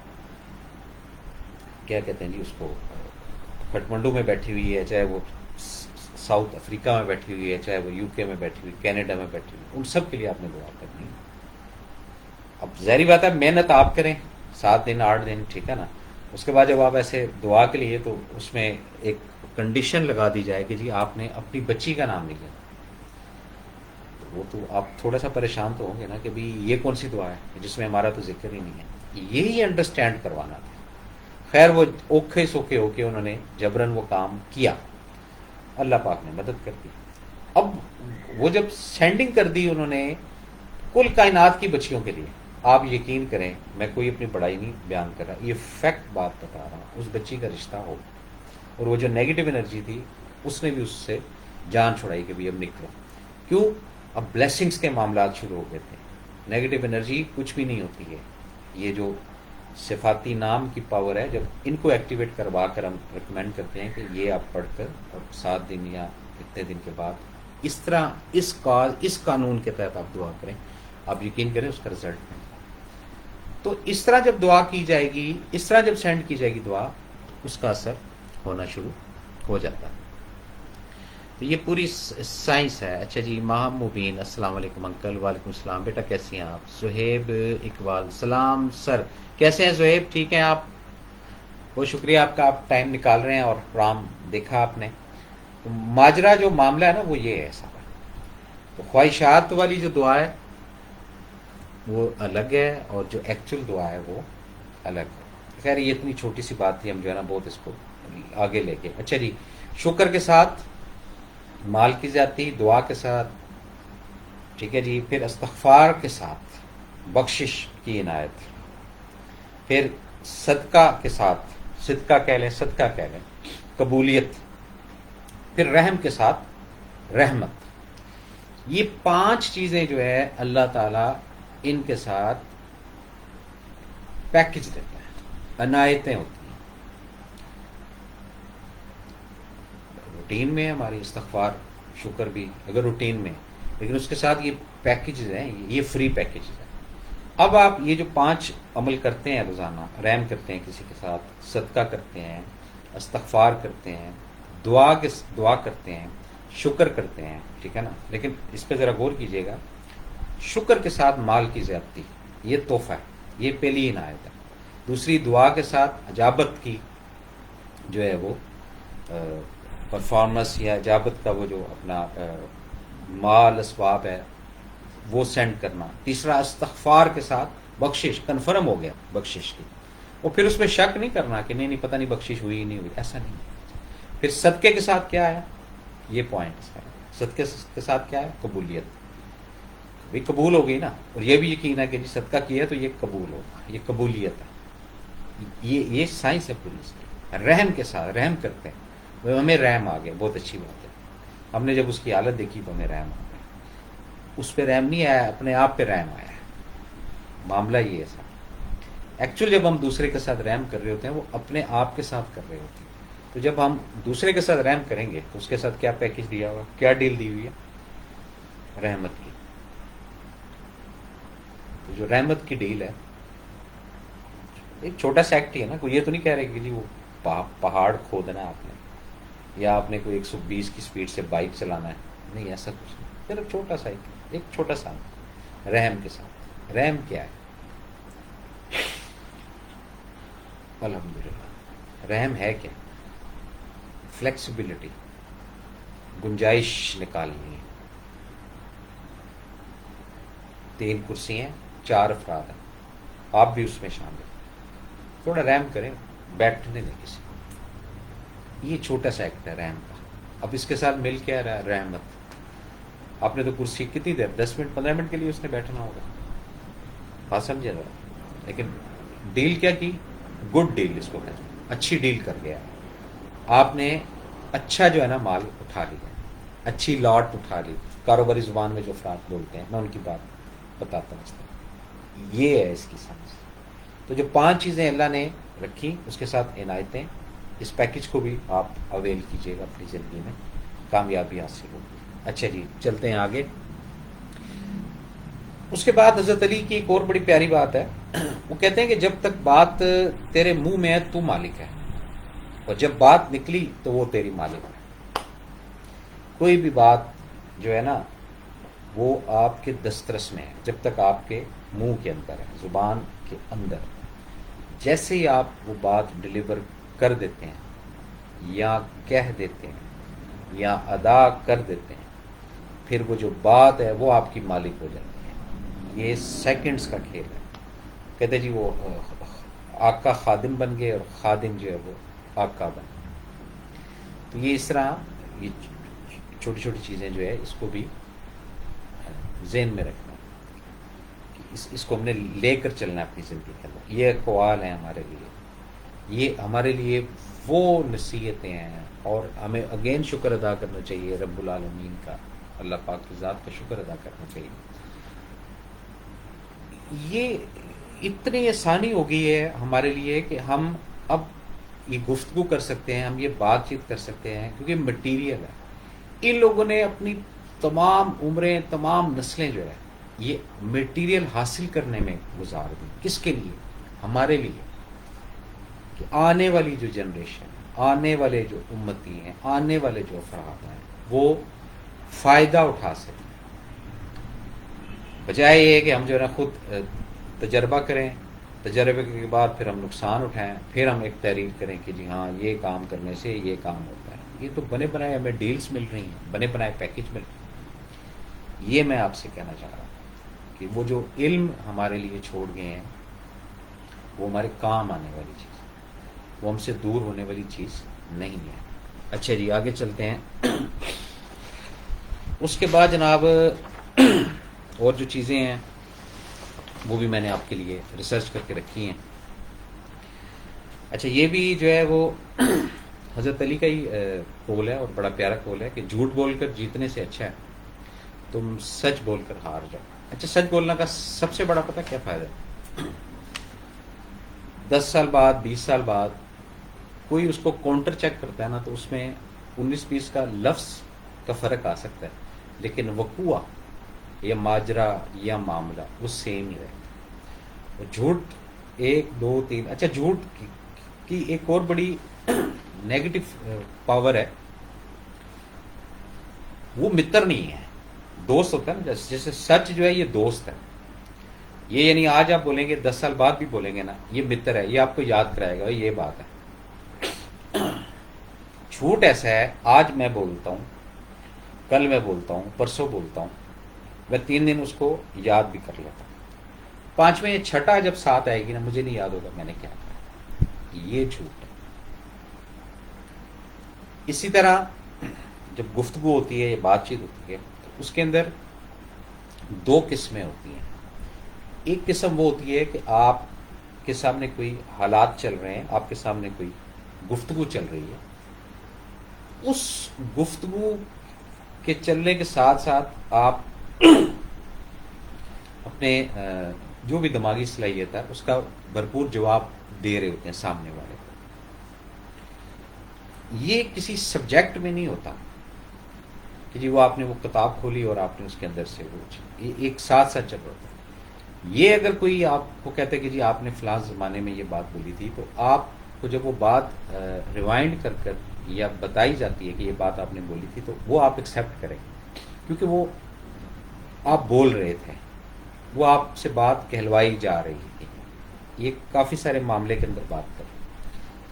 کیا کہتے ہیں جی اس کو کھٹمنڈو میں بیٹھی ہوئی ہے، چاہے وہ ساؤتھ افریقہ میں بیٹھی ہوئی ہے، چاہے وہ یو کے میں بیٹھی ہوئی، کینیڈا میں بیٹھی ہوئی، ان سب کے لیے آپ نے دعا کرنی ہے. اب ظاہری بات ہے محنت آپ کریں 7 دن 8 دن، ٹھیک ہے نا. اس کے بعد جب آپ ایسے دعا کے لیے تو اس میں ایک کنڈیشن لگا دی جائے کہ جی آپ نے اپنی بچی کا نام نہیں لینا. وہ تو آپ تھوڑا سا پریشان تو ہوں گے نا کہ بھی یہ کون سی دعا ہے جس میں ہمارا تو ذکر ہی نہیں ہے. یہی انڈرسٹینڈ کروانا تھا. خیر وہ اوکھے سوکھے ہو کے انہوں نے جبرن وہ کام کیا، اللہ پاک نے مدد کر دی. اب وہ جب سینڈنگ کر دی انہوں نے کل کائنات کی بچیوں کے لیے، آپ یقین کریں میں کوئی اپنی بڑائی نہیں بیان کر رہا، یہ فیکٹ بات بتا رہا ہوں. اس بچی کا رشتہ ہو، اور وہ جو نیگیٹو انرجی تھی اس نے بھی اس سے جان چھڑائی کہ بھی اب نکلو. کیوں؟ اب بلیسنگز کے معاملات شروع ہو گئے تھے. نیگیٹو انرجی کچھ بھی نہیں ہوتی ہے. یہ جو صفاتی نام کی پاور ہے، جب ان کو ایکٹیویٹ کروا کر ہم ریکمینڈ کرتے ہیں کہ یہ آپ پڑھ کر اور 7 دن یا اتنے دن کے بعد اس طرح اس قانون کے تحت آپ دعا کریں، آپ یقین کریں اس کا رزلٹ ملتا ہے. تو اس طرح جب دعا کی جائے گی، اس طرح جب سینڈ کی جائے گی دعا، اس کا اثر ہونا شروع ہو جاتا ہے. تو یہ پوری سائنس ہے. اچھا جی، ماہم مبین السلام علیکم انکل. وعلیکم السلام بیٹا، کیسے ہیں آپ؟ زہیب اقبال سلام سر، کیسے ہیں زہیب؟ ٹھیک ہیں آپ؟ بہت شکریہ آپ کا، آپ ٹائم نکال رہے ہیں اور پروگرام دیکھا آپ نے. تو ماجرا جو معاملہ ہے نا وہ یہ ہے سارا. تو خواہشات والی جو دعا ہے وہ الگ ہے، اور جو ایکچوئل دعا ہے وہ الگ ہے. خیر یہ اتنی چھوٹی سی بات تھی، ہم جو ہے نا بہت اس کو آگے لے کے. اچھا جی، شکر کے ساتھ مال کی زیادتی، دعا کے ساتھ، ٹھیک ہے جی، پھر استغفار کے ساتھ بخشش کی عنایت، پھر صدقہ کے ساتھ، صدقہ کہہ لیں، صدقہ کہہ لیں، قبولیت، پھر رحم کے ساتھ رحمت. یہ 5 چیزیں جو ہے اللہ تعالیٰ ان کے ساتھ پیکج دیتا ہے، عنایتیں ہوتی ہیں. روٹین میں ہماری استغفار شکر بھی اگر روٹین میں، لیکن اس کے ساتھ یہ پیکیجز ہیں، یہ فری پیکیجز ہیں. اب آپ یہ جو 5 عمل کرتے ہیں روزانہ، رحم کرتے ہیں کسی کے ساتھ، صدقہ کرتے ہیں، استغفار کرتے ہیں، دعا کرتے ہیں، شکر کرتے ہیں، ٹھیک ہے نا. لیکن اس پہ ذرا غور کیجیے گا، شکر کے ساتھ مال کی زیادتی یہ تحفہ ہے، یہ پہلی عنایت ہے. دوسری، دعا کے ساتھ اجابت کی جو ہے وہ پرفارمنس یا اجابت کا وہ جو اپنا مال اسباب ہے وہ سینڈ کرنا. تیسرا، استغفار کے ساتھ بخشش، کنفرم ہو گیا بخشش کی، اور پھر اس میں شک نہیں کرنا کہ نہیں پتہ نہیں بخشش ہوئی نہیں ہوئی، ایسا نہیں. پھر صدقے کے ساتھ کیا ہے، یہ پوائنٹ اس کا، صدقے کے ساتھ کیا ہے، قبولیت. بھی قبول ہو گئی نا، اور یہ بھی یقین ہے کہ جی صدقہ کیا ہے تو یہ قبول ہوگا، یہ قبولیت ہے. یہ سائنس ہے پوری اس کی. رحم کے ساتھ رحم کرتے ہیں، ہمیں رحم آ گیا، بہت اچھی بات ہے. ہم نے جب اس کی حالت دیکھی تو ہمیں رحم آ گیا. اس پہ رحم نہیں آیا، اپنے آپ پہ رحم آیا. معاملہ یہ ہے سر. ایکچولی جب ہم دوسرے کے ساتھ رحم کر رہے ہوتے ہیں وہ اپنے آپ کے ساتھ کر رہے ہوتے ہیں. تو جب ہم دوسرے کے ساتھ رحم کریں گے تو اس کے ساتھ کیا پیکج دیا ہوا، کیا ڈیل دی ہوئی ہے، رحمت کی. تو جو رحمت کی ڈیل ہے، ایک چھوٹا سا ایکٹ ہی ہے نا. کوئی یہ تو نہیں کہہ رہے کہ جی وہ پہاڑ کھودنا ہے آپ نے، یا آپ نے کوئی 120 کی سپیڈ سے بائک چلانا ہے، نہیں ایسا کچھ نہیں. صرف چھوٹا سا ایک چھوٹا سا رحم کے ساتھ. رحم کیا ہے؟ الحمدللہ رحم ہے کیا؟ فلیکسیبلٹی، گنجائش نکالنی ہے. 3 کرسی ہیں، 4 افراد ہیں، آپ بھی اس میں شامل. تھوڑا رحم کریں، بیٹھنے دیں کسی کو. یہ چھوٹا سا ایکٹ ہے رحم کا. اب اس کے ساتھ مل کیا رہا ہے، رحمت. آپ نے تو کرسی کتنی دیر، 10 منٹ 15 منٹ کے لیے اس نے بیٹھنا ہوگا، بات سمجھے ذرا. لیکن ڈیل کیا کی، گڈ ڈیل اس کو کہتے ہیں، اچھی ڈیل کر گیا. آپ نے اچھا جو ہے نا مال اٹھا لیا، اچھی لاٹ اٹھا لی. کاروباری زبان میں جو افراد بولتے ہیں، میں ان کی بات بتاتا ہوں. یہ ہے اس کی سمجھ. تو جو 5 چیزیں اللہ نے رکھی، اس کے ساتھ عنایتیں، اس پیکج کو بھی آپ اویل کیجیے گا اپنی زندگی میں، کامیابی حاصل ہوگی. اچھا جی، چلتے ہیں آگے. اس کے بعد حضرت علی کی ایک اور بڑی پیاری بات ہے. وہ کہتے ہیں کہ جب تک بات تیرے منہ میں ہے تو مالک ہے، اور جب بات نکلی تو وہ تیری مالک ہے. کوئی بھی بات جو ہے نا وہ آپ کے دسترس میں ہے جب تک آپ کے منہ کے اندر ہے، زبان کے اندر. جیسے ہی آپ وہ بات ڈلیور کر دیتے ہیں یا کہہ دیتے ہیں یا ادا کر دیتے ہیں، پھر وہ جو بات ہے وہ آپ کی مالک ہو جاتی ہے. یہ سیکنڈز کا کھیل ہے. کہتے جی وہ آقا خادم بن گئے اور خادم جو ہے وہ آقا بن گئے. تو یہ اس طرح یہ چھوٹی چھوٹی چیزیں جو ہے اس کو بھی ذہن میں رکھنا کہ اس کو ہم نے لے کر چلنا اپنی زندگی کے اندر. یہ اقوال ہیں ہمارے لیے، یہ ہمارے لیے وہ نصیحتیں ہیں. اور ہمیں اگین شکر ادا کرنا چاہیے رب العالمین کا، اللہ پاک کی ذات کا شکر ادا کرنا چاہیے. یہ اتنی آسانی ہو گئی ہے ہمارے لیے کہ ہم اب یہ گفتگو کر سکتے ہیں، ہم یہ بات چیت کر سکتے ہیں، کیونکہ مٹیریل ہے. ان لوگوں نے اپنی تمام عمریں، تمام نسلیں جو ہے یہ مٹیریل حاصل کرنے میں گزار دی. کس کے لیے؟ ہمارے لیے، کہ آنے والی جو جنریشن، آنے والے جو امتی ہیں، آنے والے جو افراد ہیں، وہ فائدہ اٹھا سکیں، بجائے یہ کہ ہم جو ہے نا خود تجربہ کریں، تجربے کے بعد پھر ہم نقصان اٹھائیں، پھر ہم ایک تحریر کریں کہ جی ہاں یہ کام کرنے سے یہ کام ہوتا ہے۔ یہ تو بنے بنائے ہمیں ڈیلز مل رہی ہیں، بنے بنائے پیکج مل رہے ہیں۔ یہ میں آپ سے کہنا چاہ رہا ہوں کہ وہ جو علم ہمارے لیے چھوڑ گئے ہیں وہ ہمارے کام آنے والی چیز، وہ ہم سے دور ہونے والی چیز نہیں ہے۔ اچھا جی آگے چلتے ہیں۔ اس کے بعد جناب اور جو چیزیں ہیں وہ بھی میں نے آپ کے لیے ریسرچ کر کے رکھی ہیں۔ اچھا یہ بھی جو ہے وہ حضرت علی کا ہی قول ہے اور بڑا پیارا قول ہے کہ جھوٹ بول کر جیتنے سے اچھا ہے تم سچ بول کر ہار جاؤ۔ اچھا سچ بولنے کا سب سے بڑا پتہ کیا فائدہ ہے؟ 10 سال بعد 20 سال بعد کوئی اس کو کاؤنٹر چیک کرتا ہے نا تو اس میں 19-20 کا لفظ کا فرق آ سکتا ہے، لیکن وقوع یا ماجرا یا معاملہ وہ سیم ہی رہے۔ جھوٹ 1 2 3، اچھا جھوٹ کی ایک اور بڑی نیگیٹو پاور ہے، وہ متر نہیں ہے، دوست ہوتا ہے نا، جیسے سچ جو ہے یہ دوست ہے، یہ یعنی آج آپ بولیں گے 10 سال بعد بھی بولیں گے نا یہ متر ہے، یہ آپ کو یاد کرائے گا یہ بات ہے۔ جھوٹ ایسا ہے آج میں بولتا ہوں، کل میں بولتا ہوں، پرسوں بولتا ہوں، میں 3 دن اس کو یاد بھی کر لیتا ہوں، 5ویں یا چھٹا جب ساتھ آئے گی نا مجھے نہیں یاد ہوگا میں نے کیا کہا۔ یہ جھوٹ ہے۔ اسی طرح جب گفتگو ہوتی ہے یا بات چیت ہوتی ہے تو اس کے اندر 2 قسمیں ہوتی ہیں۔ ایک قسم وہ ہوتی ہے کہ آپ کے سامنے کوئی حالات چل رہے ہیں، آپ کے سامنے کوئی گفتگو چل رہی ہے، اس گفتگو کے چلنے کے ساتھ ساتھ آپ اپنے جو بھی دماغی صلاحیت ہے اس کا بھرپور جواب دے رہے ہوتے ہیں سامنے والے کو۔ یہ کسی سبجیکٹ میں نہیں ہوتا کہ جی وہ آپ نے وہ کتاب کھولی اور آپ نے اس کے اندر سے وہ ایک ساتھ ساتھ چل رہا ہوتا ہے۔ یہ اگر کوئی آپ کو کہتے کہ جی آپ نے فلاں زمانے میں یہ بات بولی تھی تو آپ کو جب وہ بات ریوائنڈ کر کر یا بتائی جاتی ہے کہ یہ بات آپ نے بولی تھی تو وہ آپ ایکسیپٹ کریں، کیونکہ وہ آپ بول رہے تھے، وہ آپ سے بات کہلوائی جا رہی تھی۔ یہ کافی سارے معاملے کے اندر بات کریں۔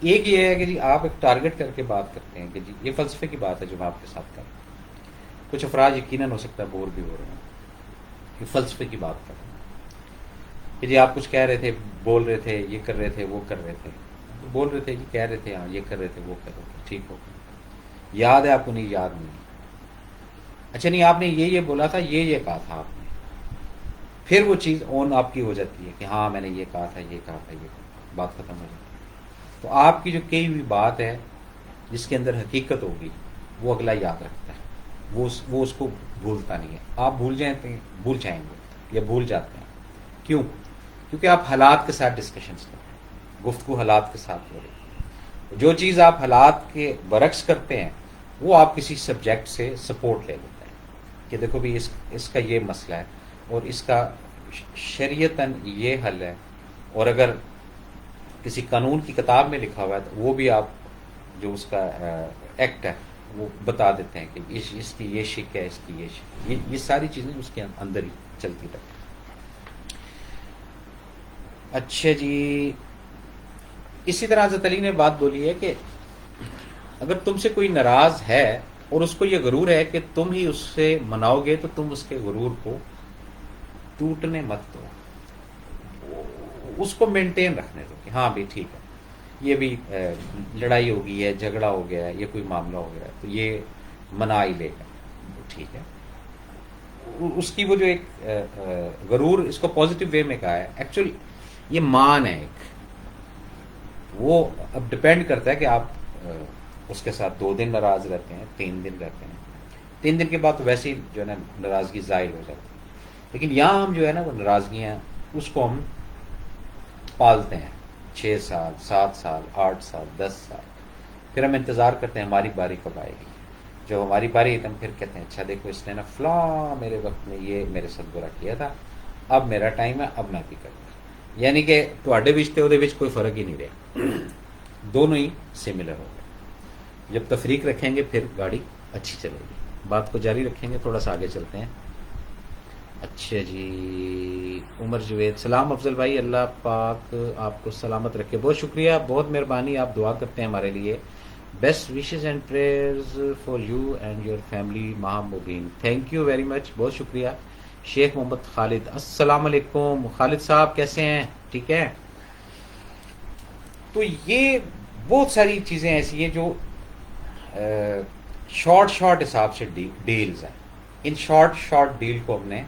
ایک یہ ہے کہ جی آپ ایک ٹارگٹ کر کے بات کرتے ہیں کہ جی یہ فلسفے کی بات ہے جو میں آپ کے ساتھ کر رہا ہوں۔ کچھ افراد یقیناً ہو سکتا ہے بور بھی ہو رہے ہیں کہ فلسفے کی بات کر رہے ہیں کہ جی آپ کچھ کہہ رہے تھے، بول رہے تھے، یہ کر رہے تھے، وہ کر رہے تھے، بول رہے تھے جی کہہ رہے تھے، ہاں یہ کر رہے تھے، وہ کر رہے تھے، ٹھیک ہو گیا، یاد ہے آپ کو؟ نہیں یاد نہیں۔ اچھا نہیں آپ نے یہ بولا تھا، یہ کہا تھا آپ نے، پھر وہ چیز اون آپ کی ہو جاتی ہے کہ ہاں میں نے یہ کہا تھا، یہ کہا تھا، یہ کہا تھا، بات ختم ہو جاتی ہے۔ تو آپ کی جو کہی ہوئی بات ہے جس کے اندر حقیقت ہوگی وہ اگلا یاد رکھتا ہے، وہ اس کو بھولتا نہیں ہے۔ آپ بھول جائیں گے یا بھول جاتے ہیں، کیوں؟ کیونکہ آپ حالات کے ساتھ ڈسکشنز کرتے ہیں، گفتگو حالات کے ساتھ ہو رہی ہے۔ جو چیز آپ حالات کے برعکس کرتے ہیں وہ آپ کسی سبجیکٹ سے سپورٹ لے لیتے ہیں کہ دیکھو بھی اس کا یہ مسئلہ ہے اور اس کا شریعتاً یہ حل ہے، اور اگر کسی قانون کی کتاب میں لکھا ہوا ہے تو وہ بھی آپ جو اس کا ایکٹ ہے وہ بتا دیتے ہیں کہ اس کی یہ شک ہے، اس کی یہ شک، یہ ساری چیزیں اس کے اندر ہی چلتی رہتی ہیں۔ اچھا جی اسی طرح حضرت علی نے بات بولی ہے کہ اگر تم سے کوئی ناراض ہے اور اس کو یہ غرور ہے کہ تم ہی اس سے مناؤ گے تو تم اس کے غرور کو ٹوٹنے مت دو، اس کو مینٹین رکھنے دو کہ ہاں بھی ٹھیک ہے، یہ بھی لڑائی ہو گئی ہے، جھگڑا ہو گیا ہے، یہ کوئی معاملہ ہو گیا ہے تو یہ منا ہی لے گا، ٹھیک ہے۔ اس کی وہ جو ایک غرور، اس کو پازیٹیو وے میں کہا ہے، ایکچولی یہ مان ہے ایک، وہ اب ڈپینڈ کرتا ہے کہ آپ اس کے ساتھ 2 دن ناراض رہتے ہیں، 3 دن رہتے ہیں، 3 دن کے بعد ویسے ہی جو ہے نا ناراضگی ظاہر ہو جاتی ہے، لیکن یہاں ہم جو ہے نا وہ ناراضگیاں اس کو ہم پالتے ہیں 6 سال 7 سال 8 سال 10 سال، پھر ہم انتظار کرتے ہیں ہماری باری کب آئے گی۔ جب ہماری باری ہے تو ہم پھر کہتے ہیں اچھا دیکھو اس نے نا فلاں میرے وقت میں یہ میرے ساتھ برا کیا تھا، اب میرا ٹائم ہے، اب میں بھی کروں گا۔ یعنی کہ تواڈے وچ تے اودے وچ کوئی فرق ہی نہیں رہا، دونوں ہی سملر ہو گئے۔ جب تفریق رکھیں گے پھر گاڑی اچھی چلے گی۔ بات کو جاری رکھیں گے، تھوڑا سا آگے چلتے ہیں. اچھا جی، عمر جوید، سلام افضل بھائی، اللہ پاک آپ کو سلامت رکھے. بہت شکریہ، بہت مہربانی، آپ دعا کرتے ہیں ہمارے لیے. Best wishes and prayers for you and your family ماہ مبین. تھینک یو ویری مچ، بہت شکریہ. شیخ محمد خالد، السلام علیکم. خالد صاحب کیسے ہیں؟ ٹھیک ہے. تو یہ بہت ساری چیزیں ایسی ہیں جو شارٹ حساب سے ڈیلز ہیں. ان شارٹ ڈیل کو ہم نے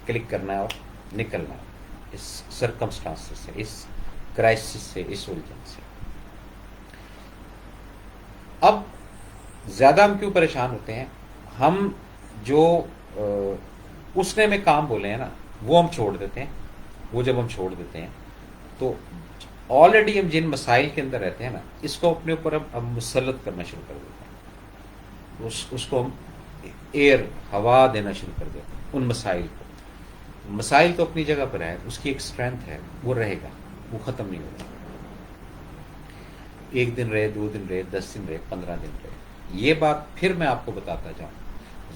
کلک کرنا ہے اور نکلنا ہے اس سرکمسٹانس سے، اس کرائسس سے، اس الجھن سے. اب زیادہ ہم کیوں پریشان ہوتے ہیں؟ ہم جو اس نے میں کام بولے ہیں نا، وہ ہم چھوڑ دیتے ہیں. وہ جب ہم چھوڑ دیتے ہیں تو آلریڈی ہم جن مسائل کے اندر رہتے ہیں نا، اس کو اپنے اوپر ہم مسلط کرنا شروع کر دیتے ہیں. اس کو ہم ایئر، ہوا دینا شروع کر دیتے ہیں ان مسائل کو. مسائل تو اپنی جگہ پر ہے، اس کی ایک اسٹرینتھ ہے، وہ رہے گا، وہ ختم نہیں ہوگا. 1 دن رہے، 2 دن رہے، 10 دن رہے، 15 دن رہے. یہ بات پھر میں آپ کو بتاتا جاؤں،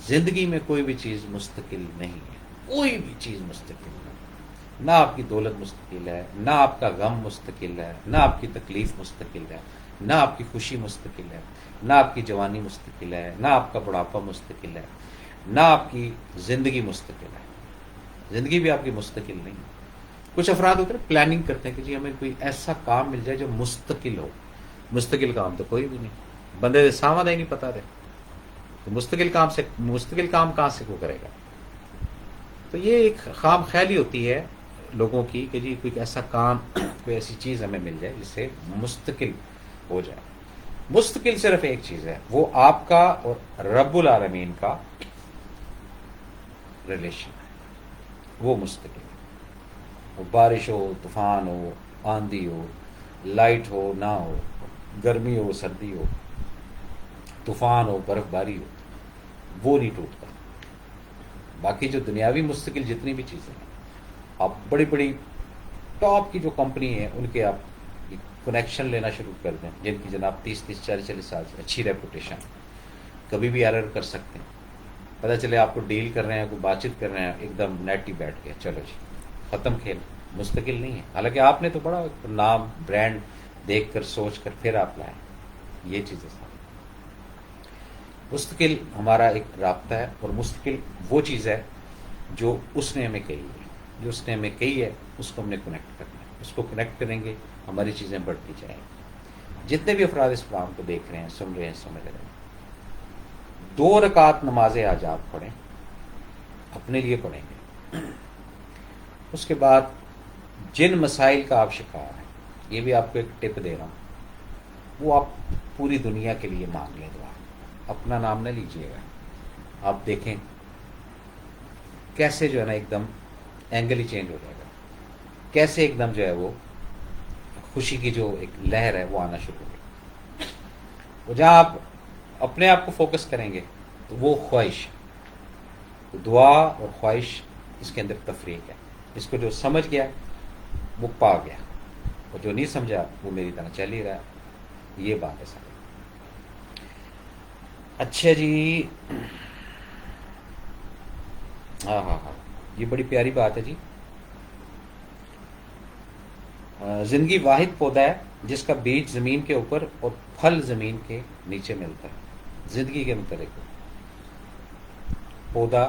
زندگی میں کوئی بھی چیز مستقل نہیں ہے. کوئی بھی چیز مستقل نہیں. نہ آپ کی دولت مستقل ہے، نہ آپ کا غم مستقل ہے، نہ آپ کی تکلیف مستقل ہے، نہ آپ کی خوشی مستقل ہے، نہ آپ کی جوانی مستقل ہے، نہ آپ کا بڑھاپا مستقل ہے، نہ آپ کی زندگی مستقل ہے. زندگی بھی آپ کی مستقل نہیں ہے. کچھ افراد ہوتے ہیں پلاننگ کرتے ہیں کہ جی ہمیں کوئی ایسا کام مل جائے جو مستقل ہو. مستقل کام تو کوئی بھی نہیں. بندے دے ساما دا ہی نہیں پتا دے تو مستقل کام کہاں سے وہ کرے گا. تو یہ ایک خام خیالی ہوتی ہے لوگوں کی کہ جی کوئی ایسا کام، کوئی ایسی چیز ہمیں مل جائے جس سے مستقل ہو جائے. مستقل صرف ایک چیز ہے، وہ آپ کا اور رب العالمین کا ریلیشن ہے. وہ مستقل ہے. وہ بارش ہو، طوفان ہو، آندھی ہو، لائٹ ہو نہ ہو، گرمی ہو، سردی ہو، طوفان ہو، برف باری ہو، وہ نہیں ٹوٹتا. باقی جو دنیاوی مستقل جتنی بھی چیزیں ہیں، آپ بڑی بڑی ٹاپ کی جو کمپنی ہیں ان کے آپ کنیکشن لینا شروع کر دیں، جن کی جناب 30 40 سال سے اچھی ریپوٹیشن، کبھی بھی ایرر کر سکتے ہیں. پتہ چلے آپ کو ڈیل کر رہے ہیں، کوئی بات چیت کر رہے ہیں، ایک دم نیٹ ہی بیٹھ گیا، چلو جی ختم کھیل. مستقل نہیں ہے. حالانکہ آپ نے تو بڑا نام برانڈ دیکھ کر سوچ کر پھر آپ لائیں. یہ چیزیں ساری مستقل ہمارا ایک رابطہ ہے، اور مستقل وہ چیز ہے جو اس نے ہمیں کہی ہے. جو اس نے ہمیں کہی ہے اس کو ہم نے کنیکٹ کرنا ہے. اس کو کنیکٹ کریں گے ہماری چیزیں بڑھتی جائیں گی. جتنے بھی افراد اس پروگرام کو دیکھ رہے ہیں، سن رہے ہیں، سمجھ رہے ہیں، 2 رکعت نمازیں آج آپ پڑھیں، اپنے لیے پڑھیں گے. اس کے بعد جن مسائل کا آپ شکار ہیں، یہ بھی آپ کو ایک ٹپ دے رہا ہوں، وہ آپ پوری دنیا کے لیے مانگ لیں دعا. اپنا نام نہ لیجیے گا. آپ دیکھیں کیسے جو ہے نا ایک دم اینگل ہی چینج ہو جائے گا. کیسے ایک دم جو ہے وہ خوشی کی جو ایک لہر ہے وہ آنا شروع ہوگی. وہ جہاں آپ اپنے آپ کو فوکس کریں گے تو وہ خواہش، دعا اور خواہش، اس کے اندر تفریق ہے. اس کو جو سمجھ گیا وہ پا گیا، اور جو نہیں سمجھا وہ میری طرح چل ہی رہا. یہ بات ہے ساری. اچھا جی، ہاں، یہ بڑی پیاری بات ہے جی. زندگی واحد پودا ہے جس کا بیج زمین کے اوپر اور پھل زمین کے نیچے ملتا ہے. زندگی کے متعلق پودا،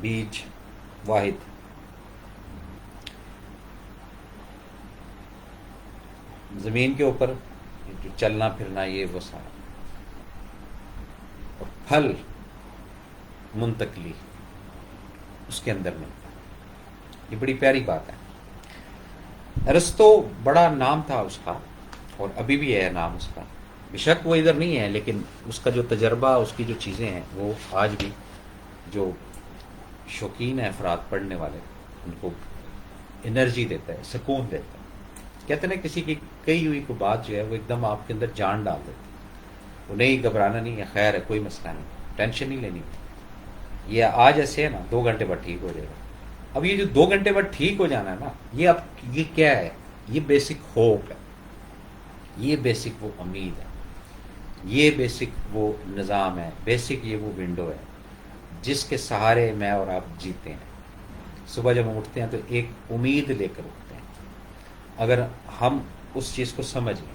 بیج، واحد. زمین کے اوپر جو چلنا پھرنا، یہ وہ سارا، اور پھل منتقلی اس کے اندر ملتا ہے. یہ بڑی پیاری بات ہے. ارسطو بڑا نام تھا اس کا، اور ابھی بھی ہے نام اس کا. بے شک وہ ادھر نہیں ہے، لیکن اس کا جو تجربہ، اس کی جو چیزیں ہیں، وہ آج بھی جو شوقین ہیں افراد پڑھنے والے، ان کو انرجی دیتا ہے، سکون دیتا ہے. کہتے ہیں کسی کی کہی ہوئی کو بات جو ہے وہ ایک دم آپ کے اندر جان ڈال دیتی ہے. وہ نہیں، گھبرانا نہیں ہے، خیر ہے، کوئی مسئلہ نہیں، ٹینشن نہیں لینی. یہ آج ایسے ہے نا، 2 گھنٹے بعد ٹھیک ہو جائے گا. اب یہ جو 2 گھنٹے بعد ٹھیک ہو جانا ہے نا، یہ کیا ہے؟ یہ بیسک ہوپ ہے، یہ بیسک وہ امید ہے. یہ بیسک وہ نظام ہے، بیسک یہ وہ ونڈو ہے جس کے سہارے میں اور آپ جیتے ہیں۔ صبح جب ہم اٹھتے ہیں تو ایک امید لے کر اٹھتے ہیں۔ اگر ہم اس چیز کو سمجھ لیں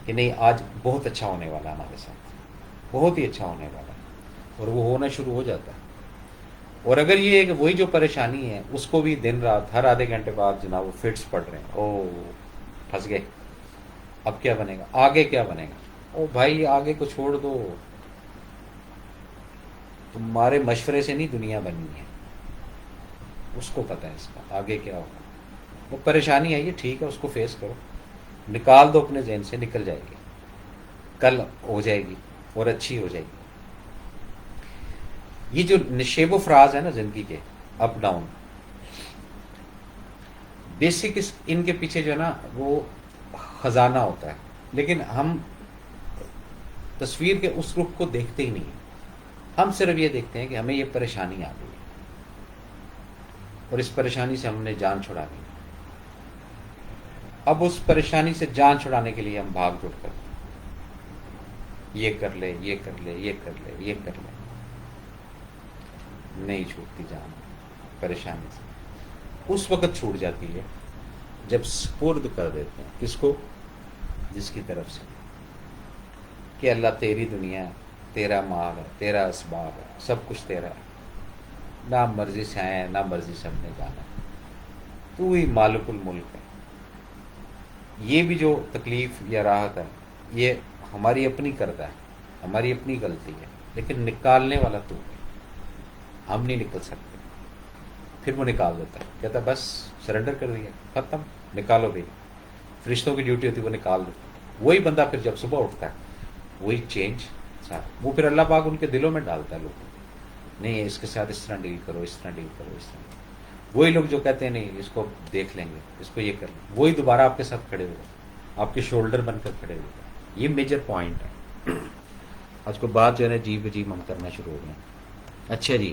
کہ نہیں آج بہت اچھا ہونے والا ہے ہمارے ساتھ، بہت ہی اچھا ہونے والا ہے، اور وہ ہونا شروع ہو جاتا ہے۔ اور اگر یہ ہے کہ وہی جو پریشانی ہے اس کو بھی دن رات ہر آدھے گھنٹے بعد جناب وہ فٹس پڑ رہے ہیں، او پھنس گئے، اب کیا بنے گا، آگے کیا بنے گا؟ او بھائی آگے کو چھوڑ دو، تمہارے مشورے سے نہیں دنیا بنی ہے، اس کو پتہ ہے اس کا آگے کیا ہوگا۔ وہ پریشانی ہے یہ ٹھیک ہے، اس کو فیس کرو، نکال دو اپنے ذہن سے، نکل جائے گی، کل ہو جائے گی اور اچھی ہو جائے گی۔ یہ جو نشیب و فراز ہے نا زندگی کے، اپ ڈاؤن، بیسک ان کے پیچھے جو ہے نا وہ خزانہ ہوتا ہے، لیکن ہم تصویر کے اس رخ کو دیکھتے ہی نہیں ہیں۔ ہم صرف یہ دیکھتے ہیں کہ ہمیں یہ پریشانی آ گئی ہے اور اس پریشانی سے ہم نے جان چھڑانی ہے۔ اب اس پریشانی سے جان چھڑانے کے لیے ہم بھاگ دوڑ کرتے ہیں، یہ کر لے، یہ کر لے، یہ کر لے، یہ کر لے، نہیں چھوٹتی جان پریشانی سے۔ اس وقت چھوٹ جاتی ہے جب سپرد کر دیتے ہیں کس کو؟ جس کی طرف سے کہ اللہ تیری دنیا ہے، تیرا مال ہے، تیرا اسباب ہے، سب کچھ تیرا ہے، نہ مرضی سے آئے ہیں نہ مرضی سے ہم نے جانا ہے، تو ہی مالک الملک ہے۔ یہ بھی جو تکلیف یا راحت ہے یہ ہماری اپنی کرتا ہے، ہماری اپنی غلطی ہے، لیکن نکالنے والا تو ہے، ہم نہیں نکل سکتے۔ پھر وہ نکال دیتا ہے، کہتا ہے بس سرنڈر کر دیا، ختم، نکالو بھی۔ فرشتوں کی ڈیوٹی ہوتی ہے وہ نکال دیتے۔ وہی بندہ پھر جب صبح اٹھتا ہے وہی چینج وہ پھر اللہ پاک ان کے دلوں میں ڈالتا ہے لوگوں کو، نہیں اس کے ساتھ اس طرح ڈیل کرو، اس طرح ڈیل کرو، اس طرح۔ وہی لوگ جو کہتے ہیں نہیں اس کو دیکھ لیں گے، اس کو یہ کر لیں گے، وہی دوبارہ آپ کے ساتھ کھڑے ہوئے، آپ کے شولڈر بن کر کھڑے ہوئے۔ یہ میجر پوائنٹ ہے۔ آج کو بات جو ہے نا عجیب عجیب ہم کرنا شروع ہو گئے۔ اچھا جی،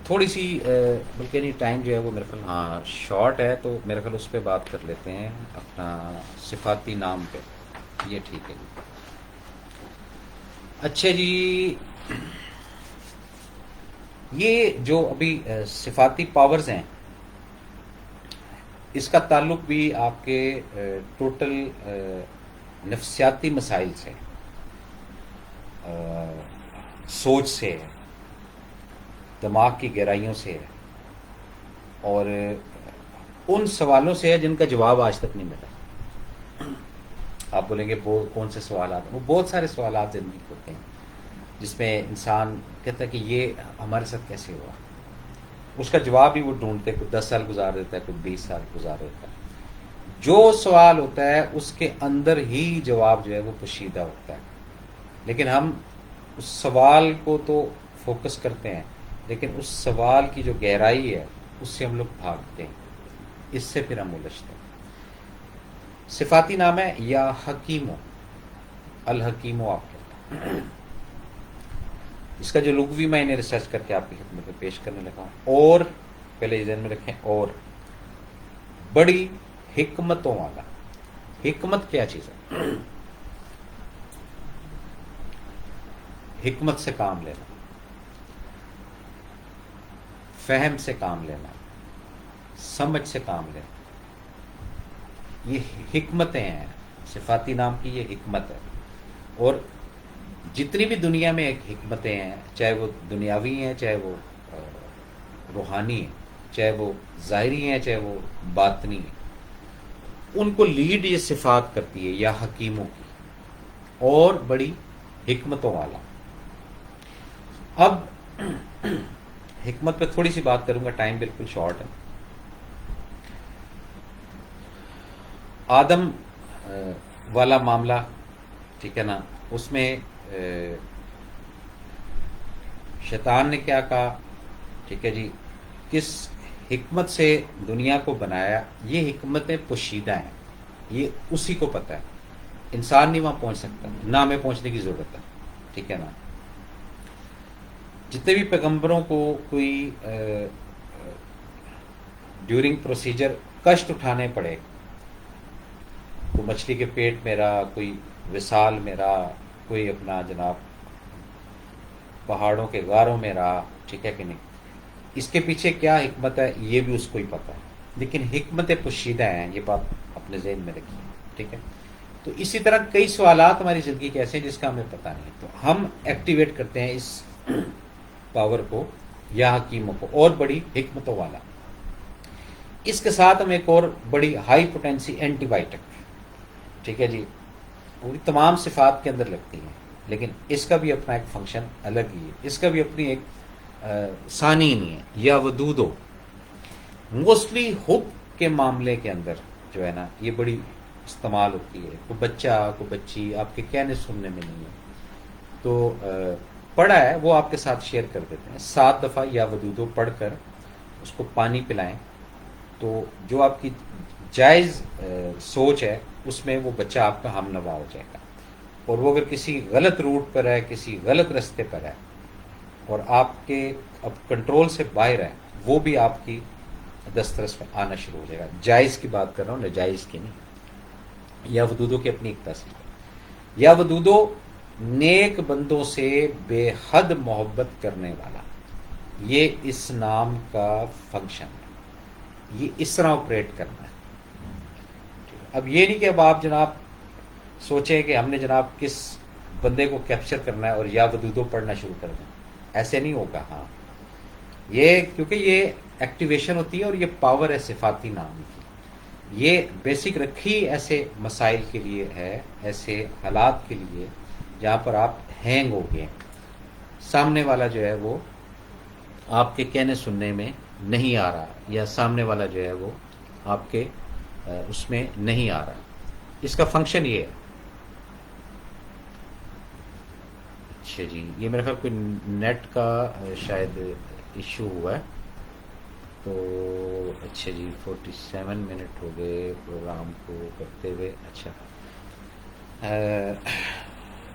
تھوڑی سی بلکہ نہیں ٹائم جو ہے وہ میرے خیال ہاں شارٹ ہے، تو میرے خیال اس پہ بات کر لیتے ہیں، اپنا صفاتی نام پہ، یہ ٹھیک ہے جی۔ اچھا جی، یہ جو ابھی صفاتی پاورز ہیں اس کا تعلق بھی آپ کے ٹوٹل نفسیاتی مسائل سے، سوچ سے ہے، دماغ کی گہرائیوں سے ہے، اور ان سوالوں سے ہے جن کا جواب آج تک نہیں ملا۔ آپ بولیں گے وہ کون سے سوالات؟ وہ بہت سارے سوالات زندگی کے ہوتے ہیں جس میں انسان کہتا ہے کہ یہ ہمارے ساتھ کیسے ہوا، اس کا جواب بھی وہ ڈھونڈتے، کوئی 10 سال گزار دیتا ہے، کوئی 20 سال گزار دیتا ہے۔ جو سوال ہوتا ہے اس کے اندر ہی جواب جو ہے وہ پوشیدہ ہوتا ہے، لیکن ہم اس سوال کو تو فوکس کرتے ہیں، لیکن اس سوال کی جو گہرائی ہے اس سے ہم لوگ بھاگتے ہیں، اس سے پھر ہم الجھتے ہیں۔ صفاتی نام ہے یا حکیمو، الحکیمو آپ کہتے ہیں۔ اس کا جو لغوی میں انہیں ریسرچ کر کے آپ کی خدمت میں پیش کرنے لگا ہوں، اور پہلے یہ ذہن میں رکھیں، اور بڑی حکمتوں والا۔ حکمت کیا چیز ہے؟ حکمت سے کام لینا، فہم سے کام لینا، سمجھ سے کام لینا، یہ حکمتیں ہیں۔ صفاتی نام کی یہ حکمت ہے، اور جتنی بھی دنیا میں ایک حکمتیں ہیں، چاہے وہ دنیاوی ہیں، چاہے وہ روحانی ہیں، چاہے وہ ظاہری ہیں، چاہے وہ باطنی ہیں، ان کو لیڈ یہ صفات کرتی ہے یا حکیموں کی، اور بڑی حکمتوں والا۔ اب حکمت پہ تھوڑی سی بات کروں گا، ٹائم بالکل شارٹ ہے۔ آدم والا معاملہ، ٹھیک ہے نا، اس میں شیطان نے کیا کہا، ٹھیک ہے جی، کس حکمت سے دنیا کو بنایا، یہ حکمتیں پوشیدہ ہیں، یہ اسی کو پتہ ہے، انسان نہیں وہاں پہنچ سکتا، نہ ہمیں پہنچنے کی ضرورت ہے، ٹھیک ہے نا۔ جتنے بھی پیغمبروں کو کوئی ڈیورنگ پروسیجر کشٹ اٹھانے پڑے، کوئی مچھلی کے پیٹ میں رہا، کوئی وصال میں رہا، کوئی اپنا جناب پہاڑوں کے غاروں میں رہا، ٹھیک ہے کہ نہیں. اس کے پیچھے کیا حکمت ہے یہ بھی اس کو ہی پتہ ہے، لیکن حکمت پوشیدہ ہیں، یہ بات اپنے ذہن میں رکھیے، ٹھیک ہے. تو اسی طرح کئی سوالات ہماری زندگی کے ایسے ہیں جس کا ہمیں پتہ نہیں، تو ہم ایکٹیویٹ کرتے ہیں اس پاور کو یا حکیموں کو، اور بڑی حکمتوں والا. اس کے ساتھ ہم ایک اور بڑی ہائی پوٹینسی اینٹی بائیوٹک، ٹھیک ہے جی، وہ بھی تمام صفات کے اندر لگتی ہیں، لیکن اس کا بھی اپنا ایک فنکشن الگ ہی ہے، اس کا بھی اپنی ایک ثانی نہیں ہے. یا ودودو موسٹلی حب کے معاملے کے اندر جو ہے نا یہ بڑی استعمال ہوتی ہے. کوئی بچہ کوئی بچی آپ کے کہنے سننے میں نہیں ہے تو پڑھا ہے وہ آپ کے ساتھ شیئر کر دیتے ہیں. 7 دفعہ یا ودودو پڑھ کر اس کو پانی پلائیں تو جو آپ کی جائز سوچ ہے اس میں وہ بچہ آپ کا ہم نوا ہو جائے گا. اور وہ اگر کسی غلط روٹ پر ہے، کسی غلط رستے پر ہے اور آپ کے اب کنٹرول سے باہر ہے، وہ بھی آپ کی دسترس میں آنا شروع ہو جائے گا. جائز کی بات کر رہا ہوں، ناجائز کی نہیں. یا ودودو کی اپنی ایک تاثیر ہے. یا ودودو نیک بندوں سے بے حد محبت کرنے والا، یہ اس نام کا فنکشن ہے، یہ اس طرح آپریٹ کرنا ہے. اب یہ نہیں کہ اب آپ جناب سوچیں کہ ہم نے جناب کس بندے کو کیپچر کرنا ہے اور یا ودودو پڑھنا شروع کر دیں، ایسے نہیں ہوگا. ہاں یہ کیونکہ یہ ایکٹیویشن ہوتی ہے اور یہ پاور ہے صفاتی نام کی، یہ بیسک رکھی ایسے مسائل کے لیے ہے، ایسے حالات کے لیے جہاں پر آپ ہینگ ہو گئے، سامنے والا جو ہے وہ آپ کے کہنے سننے میں نہیں آ رہا، یا سامنے والا جو ہے وہ آپ کے اس میں نہیں آ رہا. اس کا فنکشن یہ ہے. اچھا جی، یہ میرا خیال کوئی نیٹ کا شاید ایشو ہوا ہے تو اچھا جی 47 منٹ ہو گئے پروگرام کو کرتے ہوئے. اچھا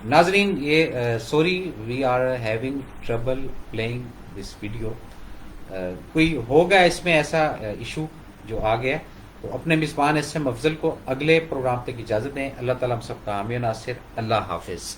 ناظرین، یہ sorry we are having trouble playing this video. کوئی ہوگا اس میں ایسا ایشو جو آ گیا، تو اپنے میزبان ایس ایم افضل کو اگلے پروگرام تک اجازت دیں. اللہ تعالیٰ ہم سب کا حامی و ناصر. اللہ حافظ.